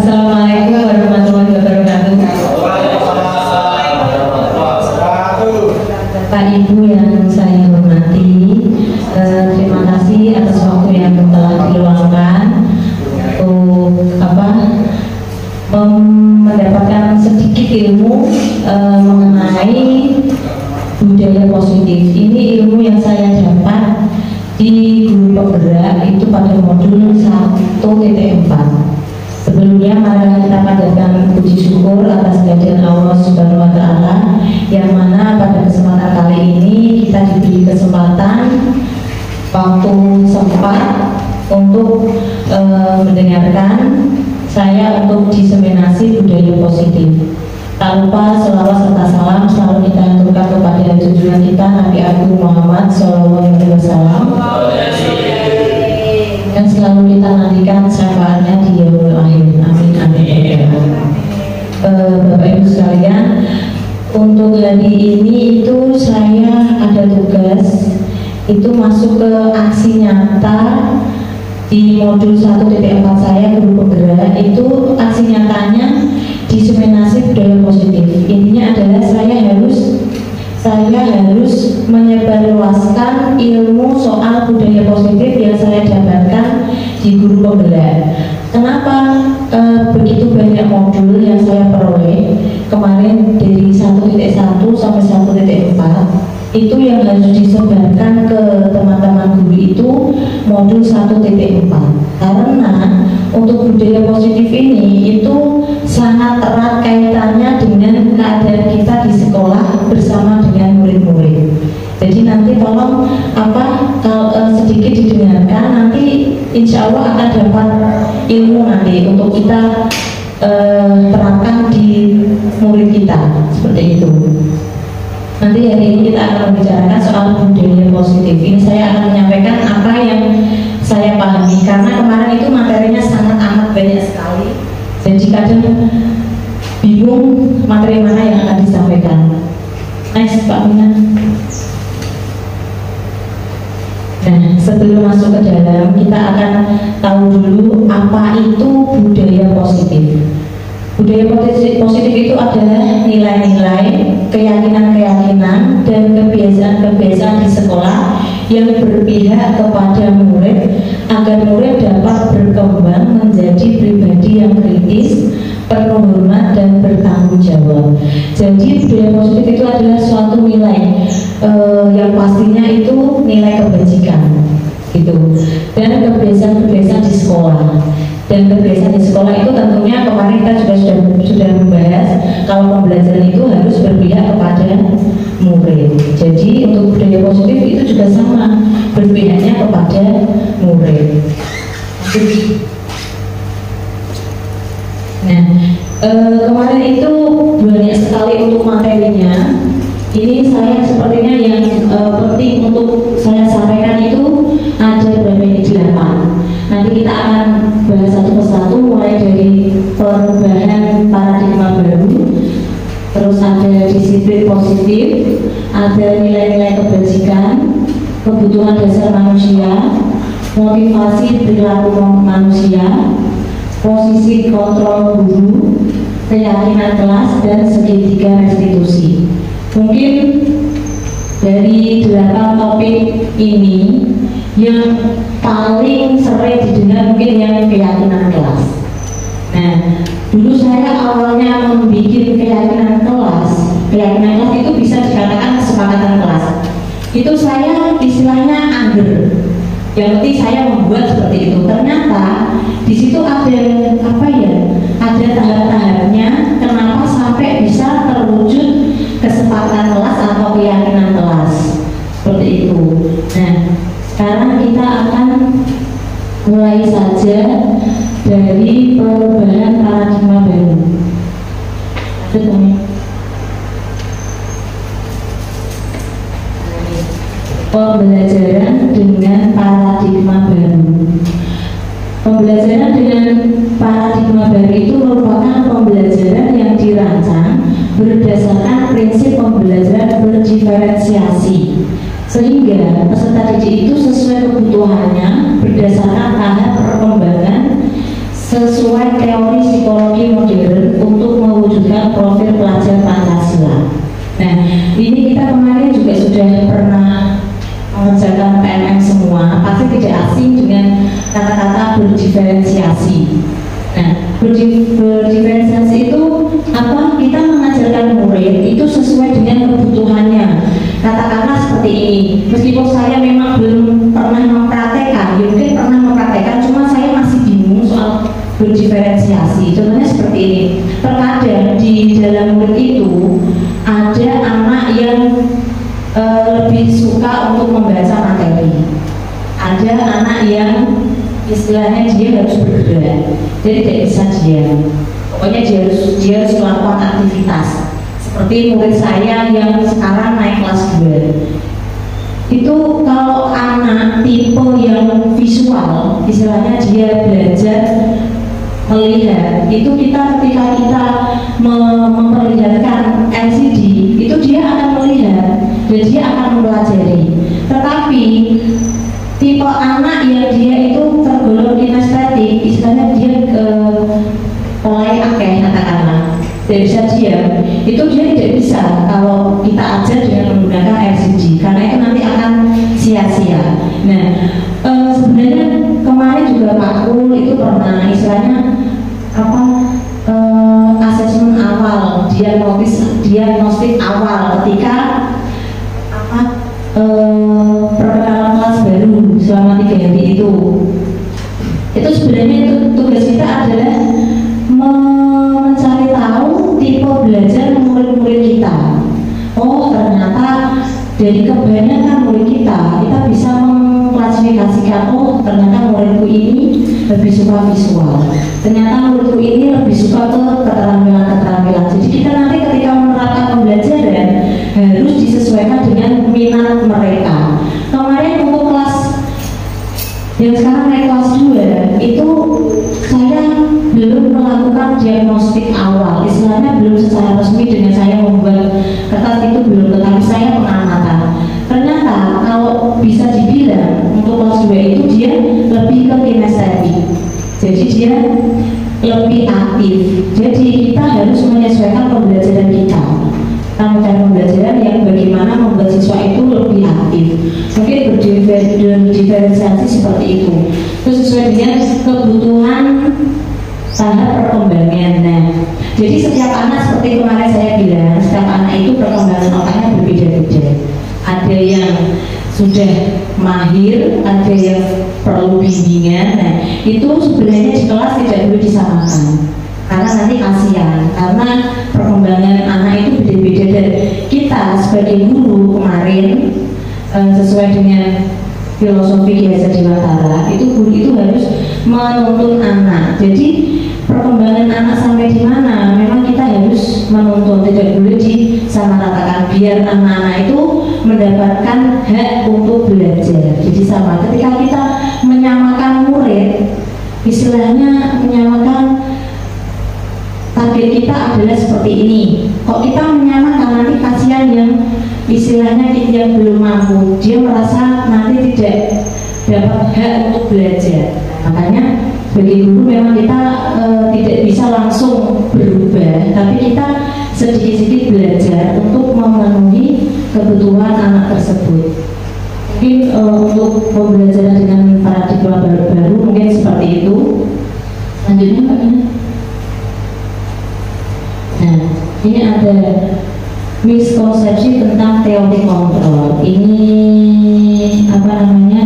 Assalamualaikum warahmatullahi wabarakatuh. Bapak Ibu yang saya hormati, terima kasih atas waktu yang telah diluangkan untuk mendapatkan sedikit ilmu mengenai budaya positif. Ini ilmu yang saya dapat di guru penggerak itu pada modul 1.4. Sebelumnya mari kita panjatkan puji syukur atas kehadiran Allah Subhanahu wa Ta'ala, yang mana pada kesempatan kali ini kita diberi kesempatan waktu sempat untuk mendengarkan saya untuk diseminasi budaya positif. Tak lupa selawat serta salam selalu kita haturkan kepada junjungan kita Nabi Agung Muhammad SAW, yang selalu kita nantikan syafaatnya di yaumul akhir. Amin amin. Bapak Ibu sekalian, untuk hari ini itu saya ada tugas itu masuk ke aksi nyata di modul 1.4 saya guru penggerak. Itu aksi nyatanya diseminasi budaya positif. Intinya adalah saya harus menyebarluaskan ilmu soal budaya positif yang saya dapatkan di guru penggerak. Kenapa begitu banyak modul yang saya peroleh kemarin dari 1.1 sampai 1.4 itu yang harus disebarkan ke teman-teman guru itu modul 1.4, karena untuk budaya positif ini itu sangat erat kaitannya dengan keadaan kita di sekolah bersama dengan murid-murid. Jadi nanti tolong sedikit didengarkan, nanti insya Allah akan dapat ilmu nanti untuk kita terapkan di murid kita seperti itu. Nanti hari ini kita akan membicarakan soal budaya positif. Ini saya akan menyampaikan apa yang saya pahami, karena kemarin itu materinya sangat amat banyak sekali. Jadi kadang bingung materi mana yang akan disampaikan. Next, Pak Mina. Nah, sebelum masuk ke dalam, kita akan tahu dulu apa itu budaya positif. Budaya positif itu adalah nilai-nilai, keyakinan-keyakinan, dan kebiasaan-kebiasaan di sekolah yang berpihak kepada murid agar murid dapat berkembang menjadi pribadi yang kritis, penuh hormat, dan bertanggung jawab. Jadi budaya positif itu adalah suatu nilai yang pastinya itu nilai kebajikan gitu, dan kebiasaan-kebiasaan di sekolah. Dan kebiasaan di sekolah itu tentunya kemarin kita juga sudah membahas kalau pembelajaran itu harus berpihak kepada murid. Jadi untuk budaya positif itu juga sama, berpihaknya kepada murid. Nah, kemarin itu banyak sekali untuk materinya. Ini saya sepertinya yang penting untuk saya sampaikan itu ada berapa ini 8. Nanti kita akan bahas satu persatu, mulai dari perubahan paradigma baru, terus ada disiplin positif, ada nilai-nilai kebajikan, kebutuhan dasar manusia, motivasi perilaku manusia, posisi kontrol guru, keyakinan kelas, dan segitiga restitusi. Mungkin dari 8 topik ini yang paling sering didengar mungkin yang keyakinan kelas. Nah, dulu saya awalnya membuat keyakinan kelas itu bisa dikatakan kesepakatan kelas. Itu saya istilahnya angger. Yang penting saya membuat seperti itu. Ternyata di situ ada ada tahap-tahapnya. Kenapa sampai bisa terwujud kesepakatan kelas atau keyakinan kelas seperti itu. Nah, sekarang kita akan mulai saja dari perubahan paradigma baru. Pembelajaran dengan paradigma baru. Pembelajaran dengan paradigma baru itu merupakan pembelajaran yang dirancang berdasarkan prinsip pembelajaran berdiferensiasi, sehingga peserta didik itu sesuai kebutuhannya berdasarkan tahap perkembangan sesuai teori psikologi pasti tidak asing dengan kata-kata berdiferensiasi. Nah, berdiferensiasi itu apa? Kita mengajarkan murid itu sesuai dengan kebutuhannya. Katakanlah seperti ini, meskipun saya memang belum pernah mempraktekkan, mungkin pernah mempraktekkan, cuma saya masih bingung soal berdiferensiasi. Contohnya seperti ini, terkadang di dalam murid itu ada anak yang lebih suka untuk membaca materi, ada anak yang istilahnya dia harus bergerak, jadi tidak bisa diam. Pokoknya dia harus melakukan aktivitas. Seperti murid saya yang sekarang naik kelas 2. Itu kalau anak tipe yang visual, istilahnya dia belajar melihat, itu kita ketika kita memperlihatkan LCD, itu dia akan melihat dan dia akan mempelajari. Tetapi tipe anak yang dia itu tergolong kinestetik, istilahnya dia mulai akeh katakanlah, tidak bisa diam, itu dia tidak bisa kalau kita ajar dengan menggunakan LCD, karena itu nanti akan sia-sia. Nah, sebenarnya kemarin juga Pak Kul itu pernah istilahnya apa, asesmen awal, diagnostik awal ketika apa, perkenalan kelas baru selama 3 hari itu sebenarnya itu tugas kita adalah mencari tahu tipe belajar murid-murid kita. Oh, ternyata dari kebanyakan murid kita bisa mengklasifikasikan, oh ternyata muridku ini lebih suka visual, ternyata muridku ini lebih suka ke keterampilan-keterampilan. Jadi kita nanti ketika menerapkan pembelajaran harus disesuaikan dengan minat mereka. Kemarin untuk kelas yang sekarang naik kelas 2 itu saya belum melakukan diagnostik awal, istilahnya belum secara resmi dengan saya membuat kertas itu belum, tetapi saya pengamatan. Ternyata kalau bisa dibilang untuk kelas 2 itu dia lebih ke kinestetik, jadi dia lebih aktif. Jadi kita harus menyesuaikan pembelajaran kita, rangkaian pembelajaran yang bagaimana membuat siswa itu lebih aktif. Mungkin berdiferensiasi seperti itu, itu sesuai dengan kebutuhan tahap perkembangan. Nah, jadi setiap anak seperti kemarin saya bilang, setiap anak itu perkembangan otaknya berbeda-beda. Ada yang sudah mahir, ada yang perlu bimbingan. Nah, itu sebenarnya di kelas tidak perlu disamakan, karena nanti kasihan, karena perkembangan anak itu beda-beda. Dan kita sebagai guru kemarin sesuai dengan filosofi Ki Hajar Dewantara, itu guru itu harus menuntun anak. Jadi perkembangan anak sampai di mana memang kita harus menuntun, tidak boleh disamaratakan, biar anak-anak itu mendapatkan hak untuk belajar. Jadi sama, ketika kita menyamakan murid, istilahnya menyamakan target kita adalah seperti ini. Kok kita menyamakan, nanti kasihan yang istilahnya yang belum mampu, dia merasa nanti tidak dapat hak untuk belajar. Makanya bagi guru memang kita tidak bisa langsung berubah, tapi kita sedikit-sedikit belajar untuk memenuhi kebutuhan anak tersebut. Mungkin untuk pembelajaran dengan paradigma baru mungkin seperti itu. Selanjutnya Pak Ina. Nah, ini ada miskonsepsi tentang teori kontrol. Ini apa namanya?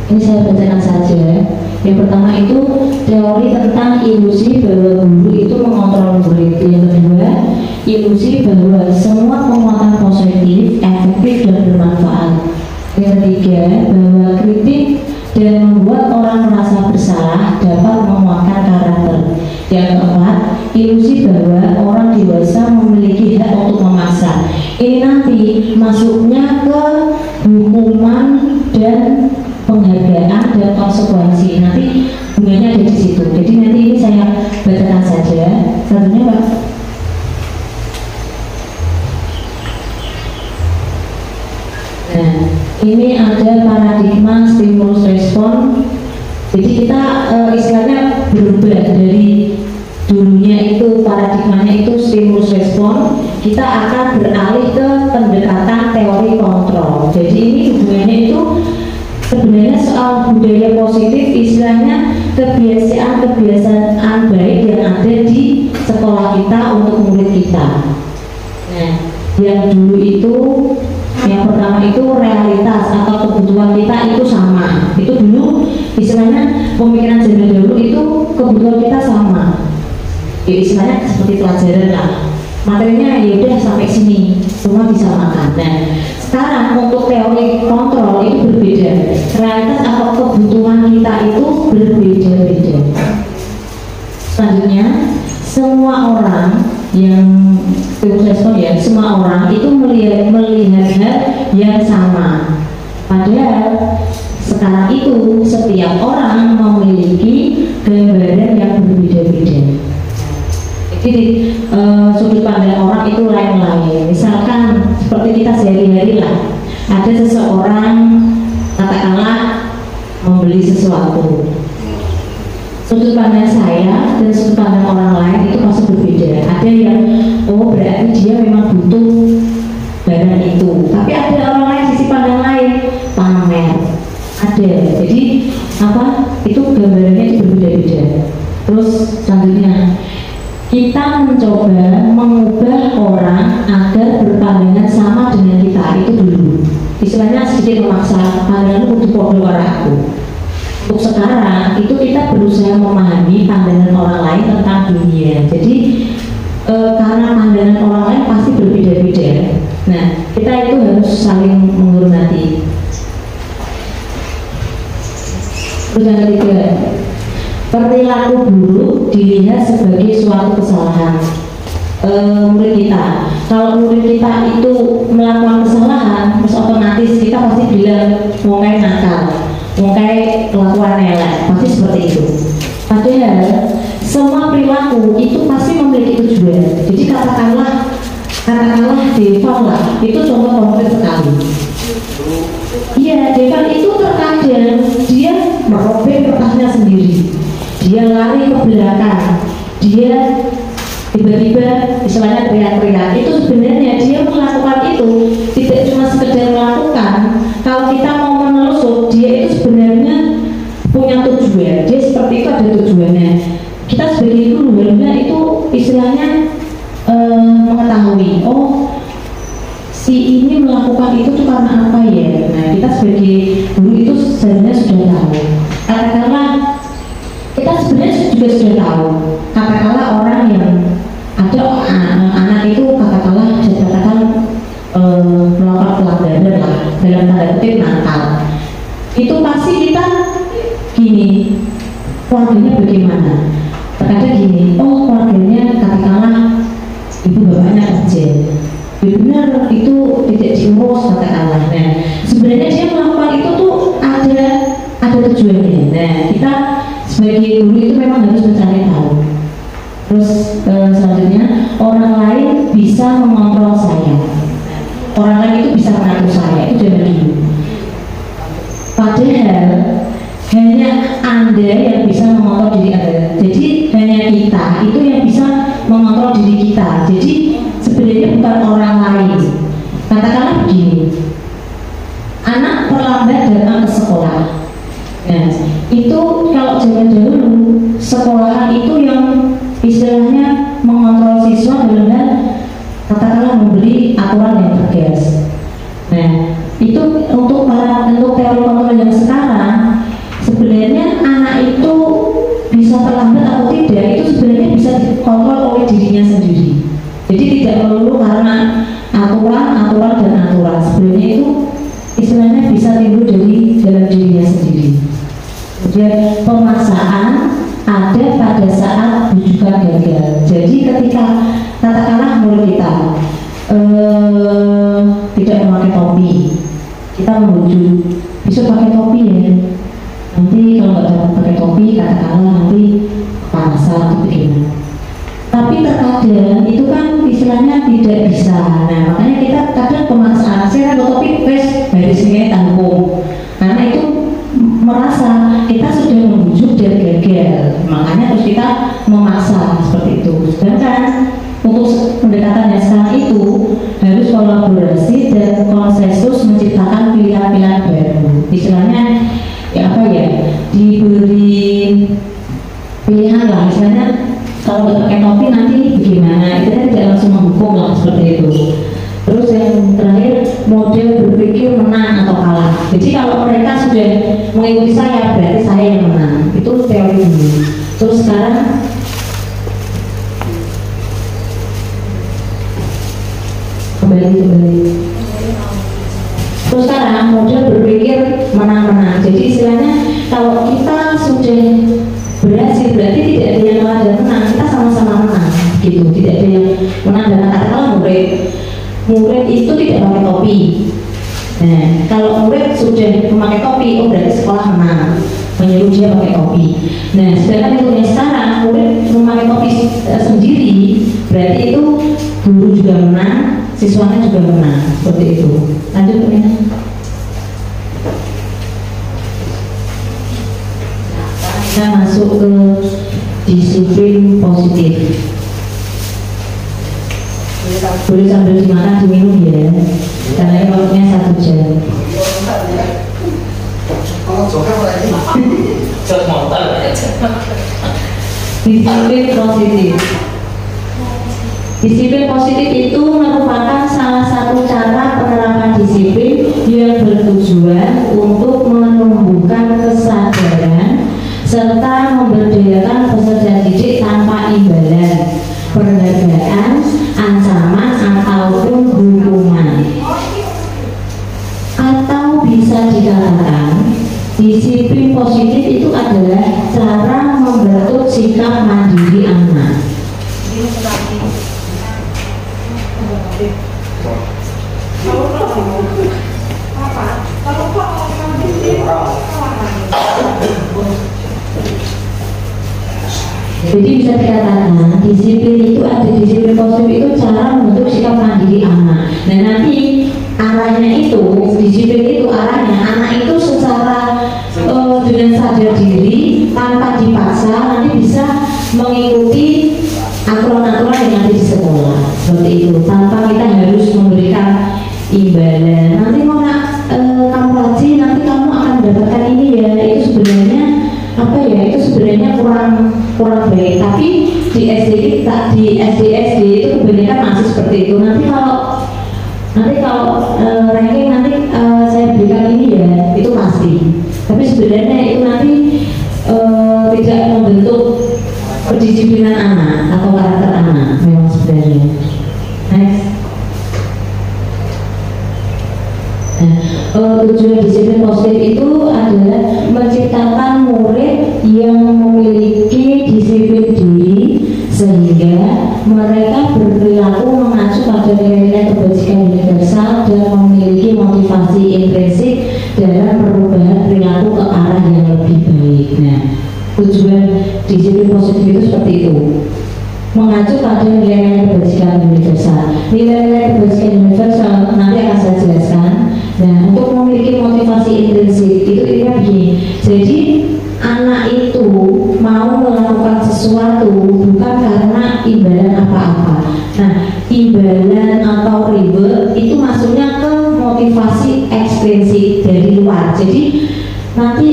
Ini saya bacakan saja. Yang pertama itu teori tentang ilusi bahwa guru itu mengontrol murid. Yang kedua, ilusi bahwa semua penguatan positif, efektif dan bermanfaat. Yang ketiga, bahwa kritik dan membuat orang merasa bersalah dapat menguatkan karakter. Yang keempat, ilusi bahwa orang dewasa memiliki hak untuk memaksa. Ini nanti masuknya ke hukuman dan penghargaan dan konsekuensi. Nanti bunganya ada di situ. Jadi nanti ini saya bacakan saja. Satunya Pak. Nah, ini ada paradigma stimulus respon. Jadi kita istilahnya berubah dari dulunya itu paradigmanya itu stimulus respon, kita akan beralih ke pendekatan teori kontrol. Jadi ini hubungannya itu sebenarnya soal budaya positif, istilahnya kebiasaan baik yang ada di sekolah kita untuk murid kita. Nah, yang dulu itu, yang pertama itu realitas atau kebutuhan kita itu sama. Itu dulu istilahnya pemikiran zaman dulu itu kebutuhan kita sama. Ya, istilahnya seperti pelajaran lah. Materinya ya udah sampai sini, semua bisa makan. Nah, sekarang untuk teori kontrol itu berbeda. Realitas atau kebutuhan kita itu berbeda-beda. Selanjutnya, semua orang yang ya, semua orang itu melihat yang sama. Padahal sekarang itu setiap orang memiliki gambaran yang berbeda-beda. Jadi sudut pandang orang itu lain-lain. Misalkan seperti kita sehari-hari lah, ada seseorang katakanlah membeli sesuatu. Sudut pandang saya dan sudut pandang orang lain itu pasti berbeda. Ada yang berarti dia memang butuh barang itu, tapi ada orang lain sisi pandang lain, pamer. Ada. Jadi itu gambarannya itu berbeda-beda. Terus selanjutnya kita mencoba mengubah orang agar berpandangan sama dengan kita, itu dulu. Istilahnya sedikit memaksa, pandangan untuk podo aku. Untuk sekarang itu kita berusaha memahami pandangan orang lain tentang dunia. Jadi karena pandangan orang lain pasti berbeda-beda. Nah, kita itu harus saling menghormati. Terus yang ketiga, perilaku buruk dilihat sebagai suatu kesalahan murid kita. Kalau murid kita itu melakukan kesalahan, terus otomatis kita pasti bilang mungkin nakal, mungkin kelakuan elek, pasti seperti itu. Padahal semua perilaku itu pasti memiliki tujuan. Jadi katakanlah Devan lah, itu contoh konkret sekali. Iya, Devan itu terkadang dia merobek kertasnya sendiri, dia lari ke belakang, dia tiba-tiba istilahnya teriak-teriak. Itu sebenarnya dia melakukan itu tidak cuma sekedar melakukan. Kalau kita mau menelusur, dia itu sebenarnya punya tujuan. Dia seperti itu ada tujuannya. Kita sebagai guru harusnya itu istilahnya mengetahui, si ini melakukan itu tuh karena apa ya. Nah, kita sebagai guru itu sebenarnya sudah tahu. Katakanlah kita sebenarnya juga sudah tahu, katakanlah orang yang ada anak itu katakan melakukan pelanggaran lah, dalam tanda kutip nakal, itu pasti kita gini, keluarganya bagaimana? Terkadang gini, keluarganya katakanlah ibu bapaknya kerja, benar itu tidak diurus katakanlah. Nah, sebenarnya dia melakukan itu tuh ada tujuannya. Nah, kita sebagai guru itu memang harus mencari tahu. Terus selanjutnya, orang lain bisa mengontrol saya, orang lain itu bisa mengatur saya, itu jangan dulu. Padahal hanya Anda yang bisa mengontrol diri Anda. Jadi hanya kita itu yang bisa mengontrol diri kita. Jadi sebenarnya bukan orang lain. Katakanlah begini, anak terlambat datang ke sekolah. Nah, itu kalau zaman dulu sekolahan itu yang istilahnya mengontrol siswa dengan katakanlah memberi aturan yang tegas. Nah, itu untuk teori kontrol yang sekarang, sebenarnya anak itu bisa terlambat atau tidak itu sebenarnya bisa dikontrol oleh dirinya sendiri. Jadi tidak perlu karena aturan dan aturan, sebenarnya itu istilahnya bisa timbul dari dalam dirinya sendiri. Kemudian pemaksaan ada pada saat bujukan gagal. Jadi ketika katakanlah murid kita tidak memakai topi, kita membujuk, bisa pakai topi ya. Nanti kalau nggak dapat pakai topi, katakanlah nanti kepanasan atau bagaimana. Tapi terkadang itu kan istilahnya tidak bisa. Nah, makanya kita kadang pemaksaan. Saya pakai topi, dari sini tanggung. Karena itu merasa kita sudah membujuk dan gagal, makanya terus kita memaksa seperti itu. Sedangkan untuk pendekatannya sekarang itu harus kolaborasi pilihan lah, misalnya kalau nggak pakai topi nanti gimana, itu kan tidak langsung menghukum lah seperti itu. Terus yang terakhir, model berpikir menang atau kalah. Jadi kalau mereka sudah mengikuti saya, berarti saya yang menang. Itu teori dulu. Terus sekarang kembali. Terus sekarang model berpikir menang-menang. Jadi istilahnya kalau kita sudah berhasil, berarti tidak ada yang kalah dan menang. Kita sama-sama menang, gitu. Tidak ada yang menang dan katakanlah murid itu tidak pakai topi. Nah, kalau murid sudah memakai topi, oh berarti sekolah menang, menyuruh dia pakai topi. Nah, sedangkan itu sekarang murid memakai topi sendiri, berarti itu guru juga menang, siswanya juga menang, seperti itu. Lanjut ya. Kita masuk ke disiplin positif. Boleh sambil dimakan diminum ya, karena waktunya 1 jam. Disiplin positif. Disiplin positif itu merupakan salah satu cara penerapan disiplin yang bertujuan untuk menumbuhkan kesadaran serta memberdayakan peserta didik tanpa imbalan, penghargaan, ancaman ataupun hukuman. Atau bisa dikatakan disiplin positif itu adalah cara membentuk sikap mandiri anak. Jadi bisa dikatakan disiplin itu ada, disiplin positif itu cara membentuk sikap mandiri anak. Nah nanti arahnya itu, disiplin itu arahnya anak itu secara dengan sadar diri tanpa dipaksa nanti bisa mengikuti aturan-aturan yang ada di sekolah seperti itu, tanpa kita harus memberikan imbalan. Nanti mau kamu rajin, nanti kamu akan mendapatkan ini ya. Itu sebenarnya apa ya? Itu sebenarnya kurang baik. Tapi di SD itu kebanyakan masih seperti itu. Nanti kalau ranking nanti saya berikan ini ya, itu pasti. Tapi sebenarnya itu nanti tidak membentuk kedisiplinan anak atau karakter anak memang sebenarnya. Next. Tujuan disiplin positif itu adalah menciptakan murid yang memiliki disiplin diri sehingga mereka berperilaku mengacu pada nilai-nilai kebajikan universal dan memiliki motivasi intrinsik dalam perubahan perilaku ke arah yang lebih baik. Nah, tujuan disiplin positif itu seperti itu, mengacu pada nilai-nilai kebajikan universal. Nilai-nilai kebajikan universal nanti akan saya jelaskan. Nah, untuk memiliki motivasi intrinsik itu intinya begini. Jadi anak itu mau melakukan sesuatu bukan karena imbalan apa-apa. Nah, imbalan atau reward itu maksudnya ke motivasi ekstrinsik dari luar. Jadi nanti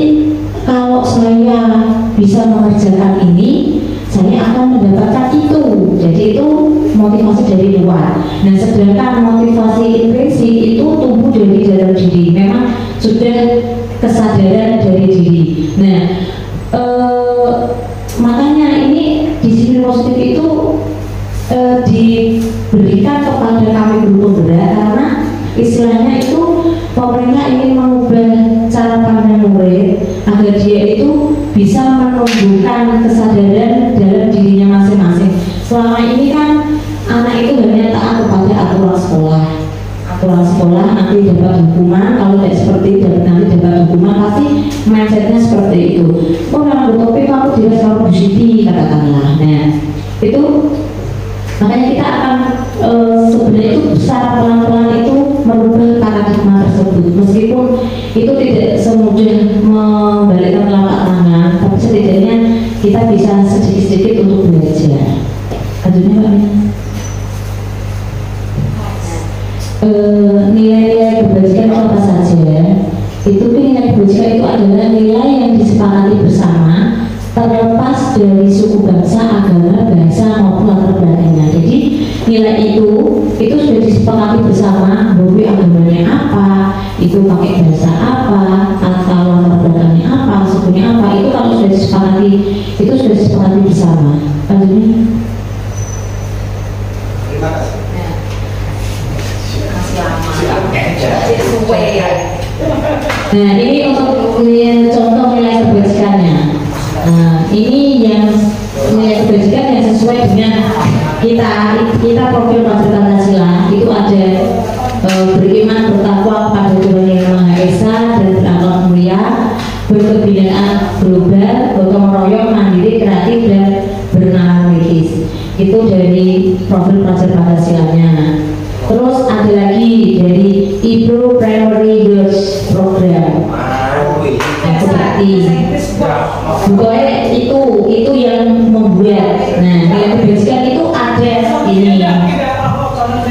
kalau saya bisa mengerjakan ini, saya akan mendapatkan itu. Jadi itu motivasi dari luar. Nah, sedangkan motivasi intrinsik itu tumbuh dari dalam diri. Memang sudah kesadaran dari diri. Nah, makanya ini disiplin positif itu diberikan kepada kami guru penggerak karena istilahnya itu pemerintah ingin mengubah cara pandang murid agar dia itu bisa menumbuhkan kesadaran dalam dirinya masing-masing. Selama ini kan anak itu hanya taat kepada aturan sekolah. Aturan sekolah nanti dapat hukuman, kalau tidak seperti itu nanti dapat hukuman, pasti mindsetnya seperti itu. Oh, kalau bertopi kamu tidak selalu bersiti katakanlah. Nah, itu makanya kita akan sebenarnya itu secara pelan-pelan itu merubah paradigma tersebut, meskipun itu tidak semudah membalikkan telapak tangan, tapi setidaknya kita bisa sedikit-sedikit untuk belajar. Lanjutnya Pak. Nilai-nilai kebajikan itu apa saja? Itu nilai kebajikan itu adalah nilai yang disepakati bersama terlepas terlepas dari suku bangsa, agama, bahasa maupun latar belakangnya. Jadi nilai itu sudah disepakati bersama bahwa agamanya apa, itu pakai bahasa apa, atau latar belakangnya apa, sukunya apa, itu kalau sudah disepakati, itu sudah disepakati bersama. Lanjutnya. Terima kasih. Nah, ini untuk contoh nilai kebajikannya. Nah, ini yang nilai kebajikan yang sesuai dengan kita profil Prajurit Pancasila itu ada beriman bertakwa kepada Tuhan Yang Maha Esa dan berakhlak mulia, berkebudayaan global, gotong royong, mandiri, kreatif dan bernalar kritis. Itu dari profil Prajurit Pancasilanya. Terus ada lagi dari Ibu Primary Girls Program. Aku berarti pokoknya itu yang membuat. Nah, nilai kebajikan itu ada ini,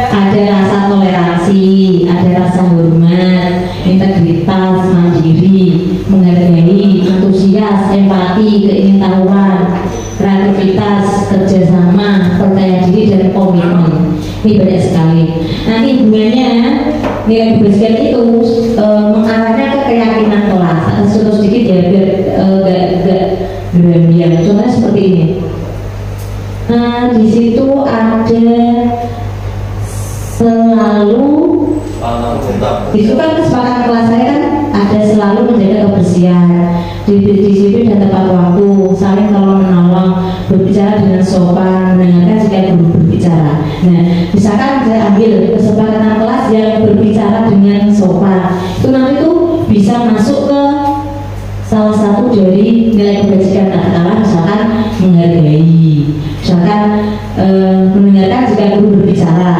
ada rasa toleransi, ada rasa hormat, integritas, mandiri, menghargai, antusias, empati, keingintahuan, kreativitas, kerjasama, percaya diri dan komitmen. Ini banyak sekali. Nanti hubungannya nilai kebajikan itu mengarahnya ke keyakinan kelas. Contoh sedikit ya biar gak berlebihan. Contohnya seperti ini. Nah, di situ ada selalu, itu kan kesepakatan kelas saya kan ada selalu menjaga kebersihan, disiplin dan tepat waktu, saling tolong menolong, berbicara dengan sopan, mendengarkan jika berbicara. Nah, misalkan saya ambil kesepakatan kelas yang berbicara dengan sopan, itu nanti tuh bisa masuk ke salah satu dari nilai kebajikan. Katakanlah misalkan menghargai, misalkan mendengarkan jika guru berbicara,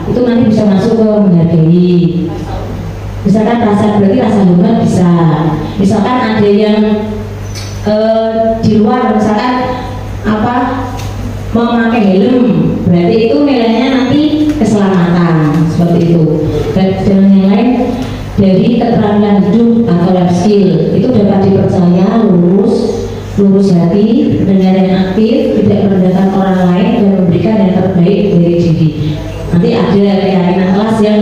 itu nanti bisa masuk ke menghargai. Misalkan berarti rasa hormat bisa. Misalkan ada yang di luar, misalkan apa, memakai helm, berarti itu nilainya nanti keselamatan, seperti itu. Dan yang lain dari keterampilan hidup atau life skill, itu dapat dipercaya, lurus hati, mendengar yang aktif, tidak merendahkan orang lain dan memberikan yang terbaik dari diri. Nanti ada keyakinan kelas yang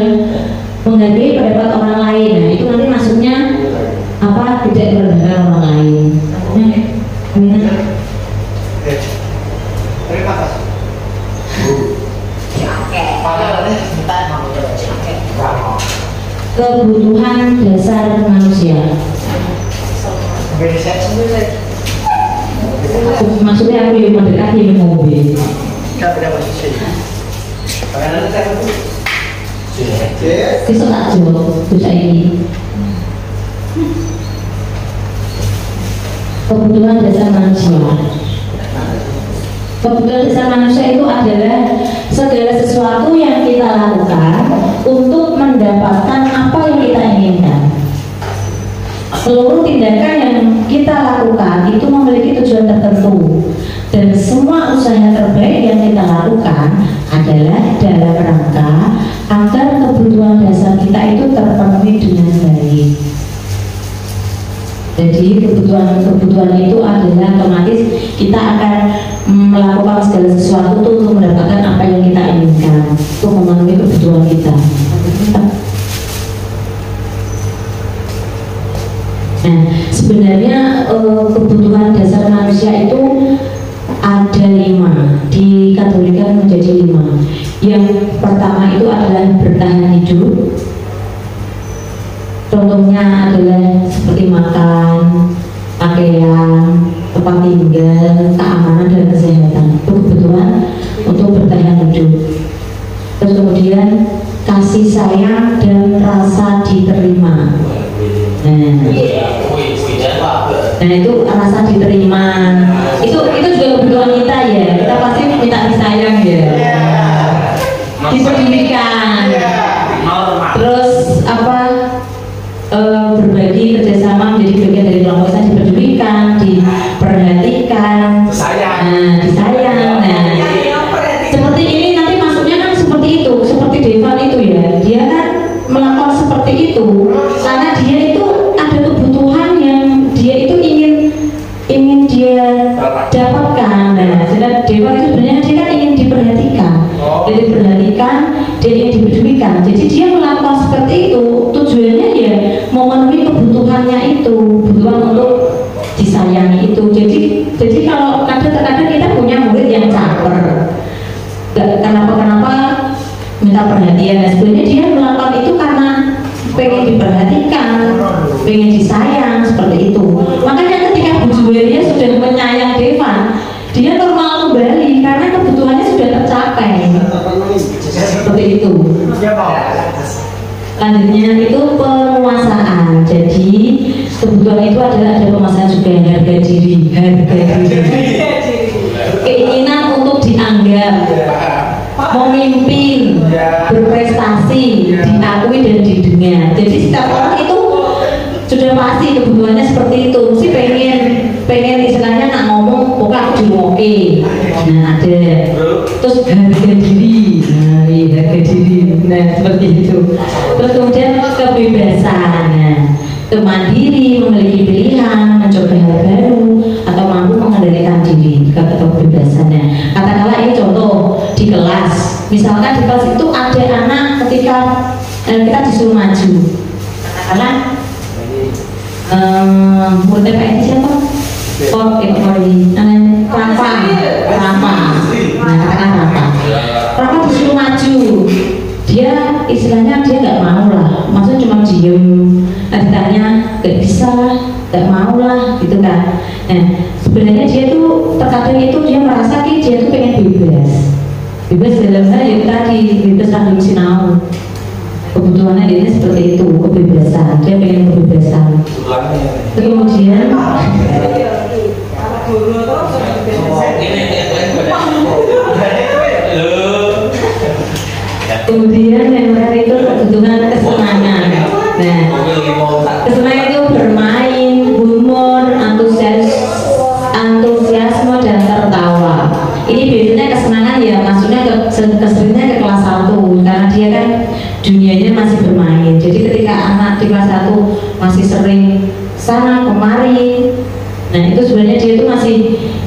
menghargai pendapat orang lain. Nah, itu nanti masuknya apa, tidak merendahkan orang lain. Terima kasih. Kebutuhan dasar manusia. Maksudnya aku yang mendekati mobil. Besok tak jawab, bisa ini. Kebutuhan dasar manusia. Kebutuhan dasar manusia itu adalah segala sesuatu yang kita lakukan untuk mendapatkan apa yang kita inginkan. Seluruh tindakan yang kita lakukan itu memiliki tujuan tertentu, dan semua usaha terbaik yang kita lakukan adalah dalam rangka agar kebutuhan dasar kita itu terpenuhi dengan baik. Jadi kebutuhan itu adalah otomatis kita akan melakukan segala sesuatu untuk mendapatkan apa yang kita inginkan, untuk memenuhi kebutuhan kita. Nah, sebenarnya kebutuhan dasar manusia itu ada 5, dikategorikan menjadi 5. Yang pertama itu adalah bertahan hidup. Contohnya adalah seperti makan, pakaian, tempat tinggal, keamanan dan kesehatan. Itu kebutuhan untuk bertahan hidup. Terus kemudian kasih sayang dan rasa diterima. Nah itu rasa diterima. Itu juga kebutuhan kita ya. Kita pasti minta disayang ya. Dipedulikan. Terus apa? Berbagi kerjasama menjadi bagian dari kelompok kita, dipedulikan, diperhatikan, disayang. Nah, seperti ini nanti masuknya kan seperti itu, seperti Devan itu ya. Dia kan melakukan seperti itu karena dia itu ada kebutuhan yang dia itu ingin dia dapatkan. perhatian. Nah, sebenarnya dia melakukan itu karena pengen diperhatikan, pengen disayang, seperti itu. Makanya ketika Bu Juweria sudah menyayang Devan, dia normal kembali karena kebutuhannya sudah tercapai. Seperti itu. Lanjutnya itu penguasaan. Jadi kebutuhan itu ada penguasaan juga, harga diri, keinginan untuk dianggap, memimpin, berprestasi, diakui dan didengar. Jadi setiap orang itu sudah pasti kebutuhannya seperti itu. Mesti pengen istilahnya nak ngomong pokoknya aku dioke. Nah ada. Terus harga diri. Nah iya harga diri. Nah seperti itu. Terus kemudian kebebasan. Nah, kemandiri, memiliki pilihan, mencoba hal baru, atau mampu mengendalikan diri. Kebebasannya. Katakanlah ini contoh di kelas. Misalkan di kelas itu ada anak ketika kita disuruh maju. Katakanlah murid PNS siapa? Oh, Rafa. Nah, katakan Rafa disuruh maju. Dia istilahnya dia nggak mau lah, maksudnya cuma diem. Ditanya nggak bisa, nggak mau lah, gitu kan. Nah, sebenarnya dia tuh terkadang itu dia merasa dia tuh pengen bebas dalam hal yang tadi bebas sambil sinau. Kebutuhannya dia seperti itu, kebebasan, dia pengen kebebasan. Kemudian yang terakhir itu kebutuhan kesenangan. Nah, kesenangan itu bermain, humor, antusiasme dan tertawa. Ini biasanya kesenangan ya, maksudnya kesenangannya ke kelas 1 karena dia kan dunianya masih bermain. Jadi ketika anak di kelas 1 masih sering sana kemari, nah itu sebenarnya dia itu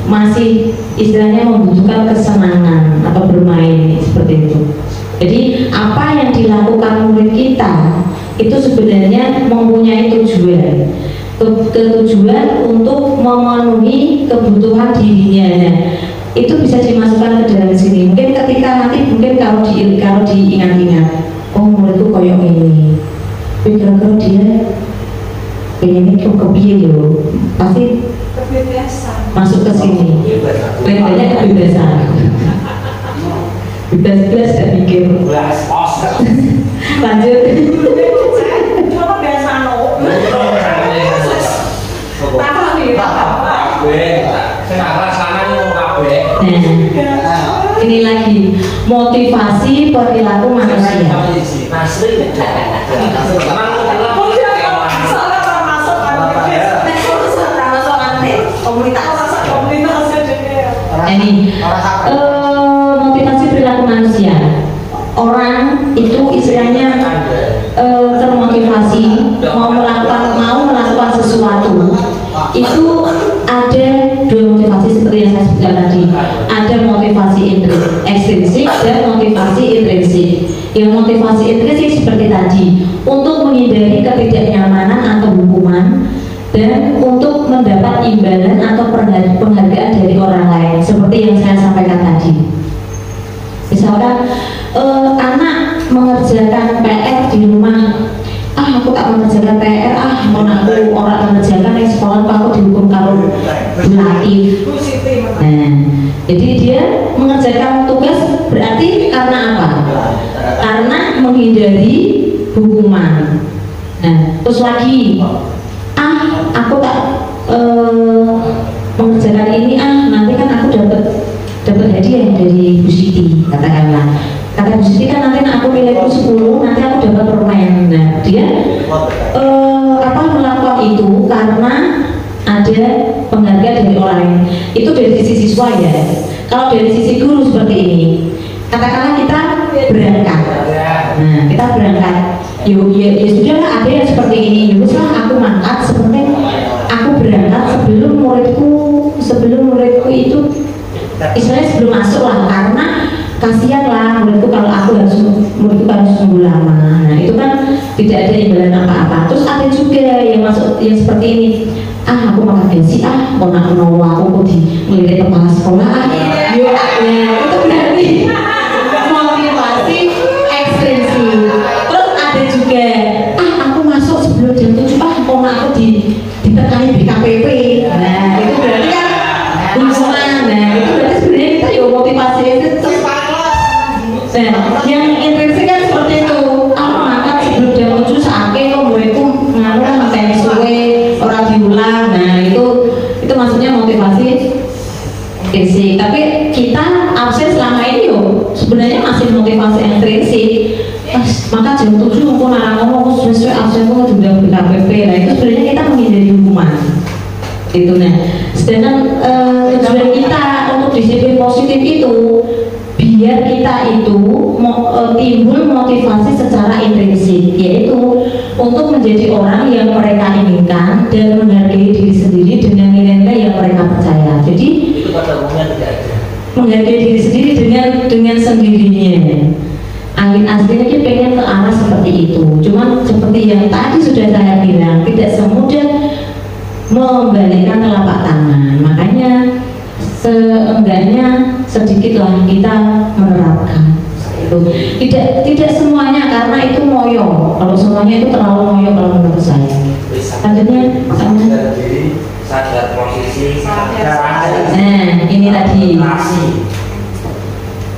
masih istilahnya membutuhkan kesenangan atau bermain seperti itu. Jadi apa yang dilakukan murid kita itu sebenarnya mempunyai tujuan, ketujuan untuk memenuhi kebutuhan dirinya. Itu bisa dimasukkan ke dalam sini. Mungkin ketika nanti kalau diingat-ingat, oh muridku koyok ini, kira-kira dia pengen itu kepiye yo, pasti masuk ke sini. Banyak kebebasan. Bebas dan mikir. Lanjut. Ini lagi motivasi perilaku manusia. Ini motivasi perilaku manusia. Orang itu istilahnya termotivasi mau melakukan sesuatu. Itu ada dua motivasi seperti yang saya sebutkan tadi. Ada motivasi ekstrinsik dan motivasi intrinsik. Yang motivasi intrinsik seperti tadi, untuk menghindari ketidaknyamanan atau hukuman dan untuk mendapat imbalan atau penghargaan dari orang lain, seperti yang saya sampaikan tadi. Misalkan anak mengerjakan PR di rumah, aku tak mengerjakan PR, mau aku orang mengerjakan yang sekolah aku dihukum kalau bulatif. Nah, jadi dia mengerjakan tugas berarti karena apa? Karena menghindari hukuman. Nah, terus lagi, aku tak mengerjakan ini, nanti kan aku dapat hadiah dari Bu Siti, katakanlah. Kata Bu Siti kan nanti aku nilaiku 10, nanti aku dapat permen. Nah, dia melakukan itu karena ada penghargaan dari orang lain. Itu dari sisi siswa ya. Kalau dari sisi guru seperti ini, katakanlah kita berangkat. Nah, kita berangkat. Ya sudah lah, ada yang seperti ini. Ya lah, aku mangkat seperti aku berangkat sebelum muridku itu istilahnya sebelum masuk lah, karena kasihan lah muridku kalau muridku harus tunggu lama. Nah itu kan tidak ada imbalan apa-apa. Terus ada juga yang masuk yang seperti ini, aku makan gaji, mau nak menawa aku melihat kepala sekolah, ya itu berarti motivasi ekstrinsik. hukuman. Nah itu berarti sebenarnya kita ya motivasi itu. Nah yang intrinsik kan seperti itu. Maka sebelum dia muncul sakit kok muridku ngaruh materi suwe orang diulang. Nah itu maksudnya motivasi intrinsik. Tapi kita absen selama ini yo sebenarnya masih motivasi intrinsik. Maka jam 7 aku narang ngomong sesuai absen aku sudah BKPP. Nah itu sebenarnya kita menghindari hukuman itu. Nah sedangkan tujuan kita untuk disiplin positif itu biar kita itu timbul motivasi secara intrinsik, yaitu untuk menjadi orang yang mereka inginkan dan menghargai diri sendiri dengan nilai-nilai yang mereka percaya. Jadi itu pada umumnya tidak ada. Menghargai diri sendiri dengan sendirinya. Angin aslinya dia pengen ke arah seperti itu. Cuman seperti yang tadi sudah saya bilang, tidak semudah membalikkan telapak tangan. Makanya seenggaknya sedikitlah kita menerapkan itu. Tidak semuanya karena itu moyo. Kalau semuanya itu terlalu moyo kalau menurut saya. Selanjutnya sadar posisi. Nah ini tadi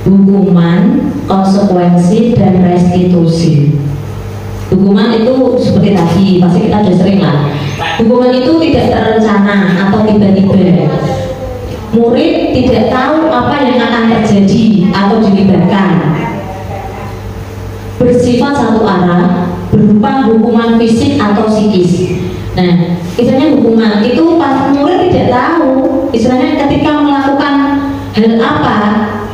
hukuman, konsekuensi, dan restitusi. Hukuman itu seperti tadi, pasti kita sudah sering lah. Hukuman itu tidak terencana atau tiba-tiba. Murid tidak tahu apa yang akan terjadi atau dilibatkan. Bersifat satu arah, berupa hukuman fisik atau psikis. Nah, istilahnya hukuman itu pas murid tidak tahu. Istilahnya ketika melakukan hal apa,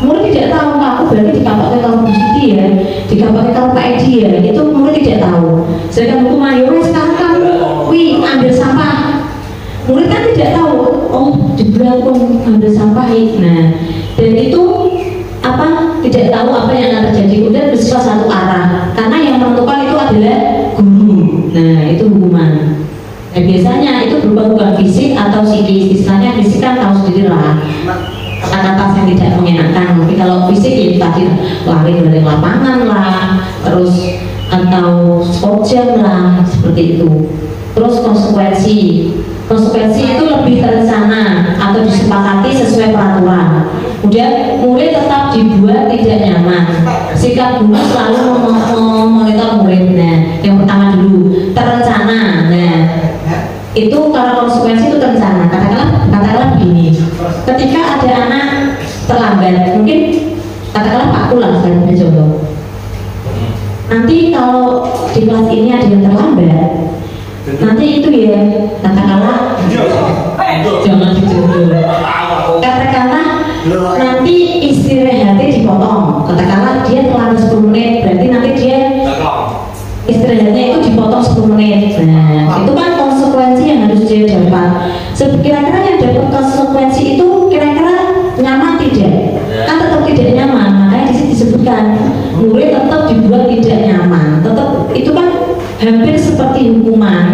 murid tidak tahu, aku berarti dikapakai kalau begitu ya, dikapakai kalau Pak Edi ya, itu murid tidak tahu. Sedangkan hukuman ya sekarang kamu ambil sampah, murid kan tidak tahu, oh jebret pun ambil sampah. Nah dan itu apa, tidak tahu apa yang akan terjadi, kemudian bersifat satu arah karena yang menentukan itu adalah guru. Nah itu hukuman. Nah biasanya itu berupa hukuman fisik atau psikis. Istilahnya fisik kan tahu sendiri lah, kata-kata yang tidak mengenakan. Tapi kalau fisik ya tadi lari dari lapangan lah, terus atau sport jam lah, seperti itu. Terus konsekuensi itu lebih terencana atau disepakati sesuai peraturan. Kemudian murid tetap dibuat tidak nyaman. Sikap guru selalu memonitor murid. Nah yang pertama dulu terencana. Nah itu kalau konsekuensi itu terencana. Katakanlah begini, ketika ada anak terlambat, mungkin katakanlah Pak Kulang saya punya contoh. Nanti kalau di kelas ini ada yang terlambat, nanti itu ya katakanlah jangan dijodoh. Katakanlah nanti istirahatnya dipotong. Katakanlah dia terlambat 10 menit, berarti nanti dia istirahatnya itu dipotong 10 menit. Nah itu kan konsekuensi yang harus dia dapat. Kira-kira yang dapat konsekuensi itu kira-kira nyaman tidak? Kan tetap tidak nyaman. Makanya disini disebutkan murid tetap dibuat tidak nyaman. Tetap itu kan hampir seperti hukuman,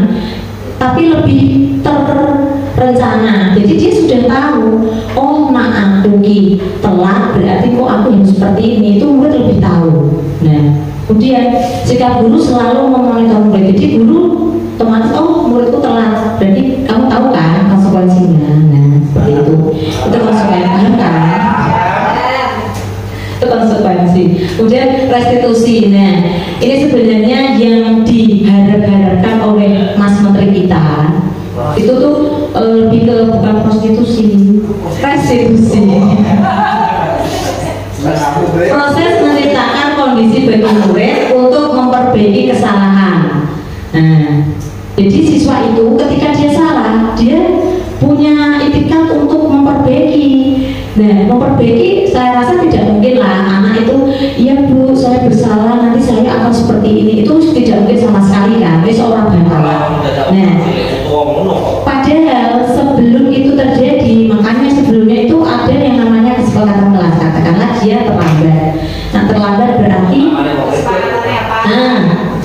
tapi lebih terencana. Jadi dia sudah tahu, oh maaf Duki telat berarti kok aku yang seperti ini. Itu murid lebih tahu. Nah kemudian jika guru selalu memonitor murid, jadi guru otomatis oh muridku telat, berarti kamu tahu kan konsekuensinya. Nah seperti itu konsekuensinya kan, itu konsekuensi. Kemudian restitusi. Nah ini sebenarnya yang diharap-harapkan oleh Mas Menteri kita itu tuh lebih ke bukan prostitusi, restitusi. Proses menciptakan kondisi bagi murid untuk memperbaiki kesalahan. Nah, jadi siswa itu ketika dia salah, dia punya itikat untuk memperbaiki. Nah, memperbaiki saya rasa tidak mungkin lah anak itu, iya Bu, saya bersalah, nanti saya akan seperti ini. Itu tidak mungkin sama sekali kan, ini seorang bangkalan. Nah, padahal sebelum itu terjadi, makanya sebelumnya itu ada yang namanya kesepakatan kelas. Katakanlah dia terlambat. Nah, terlambat berarti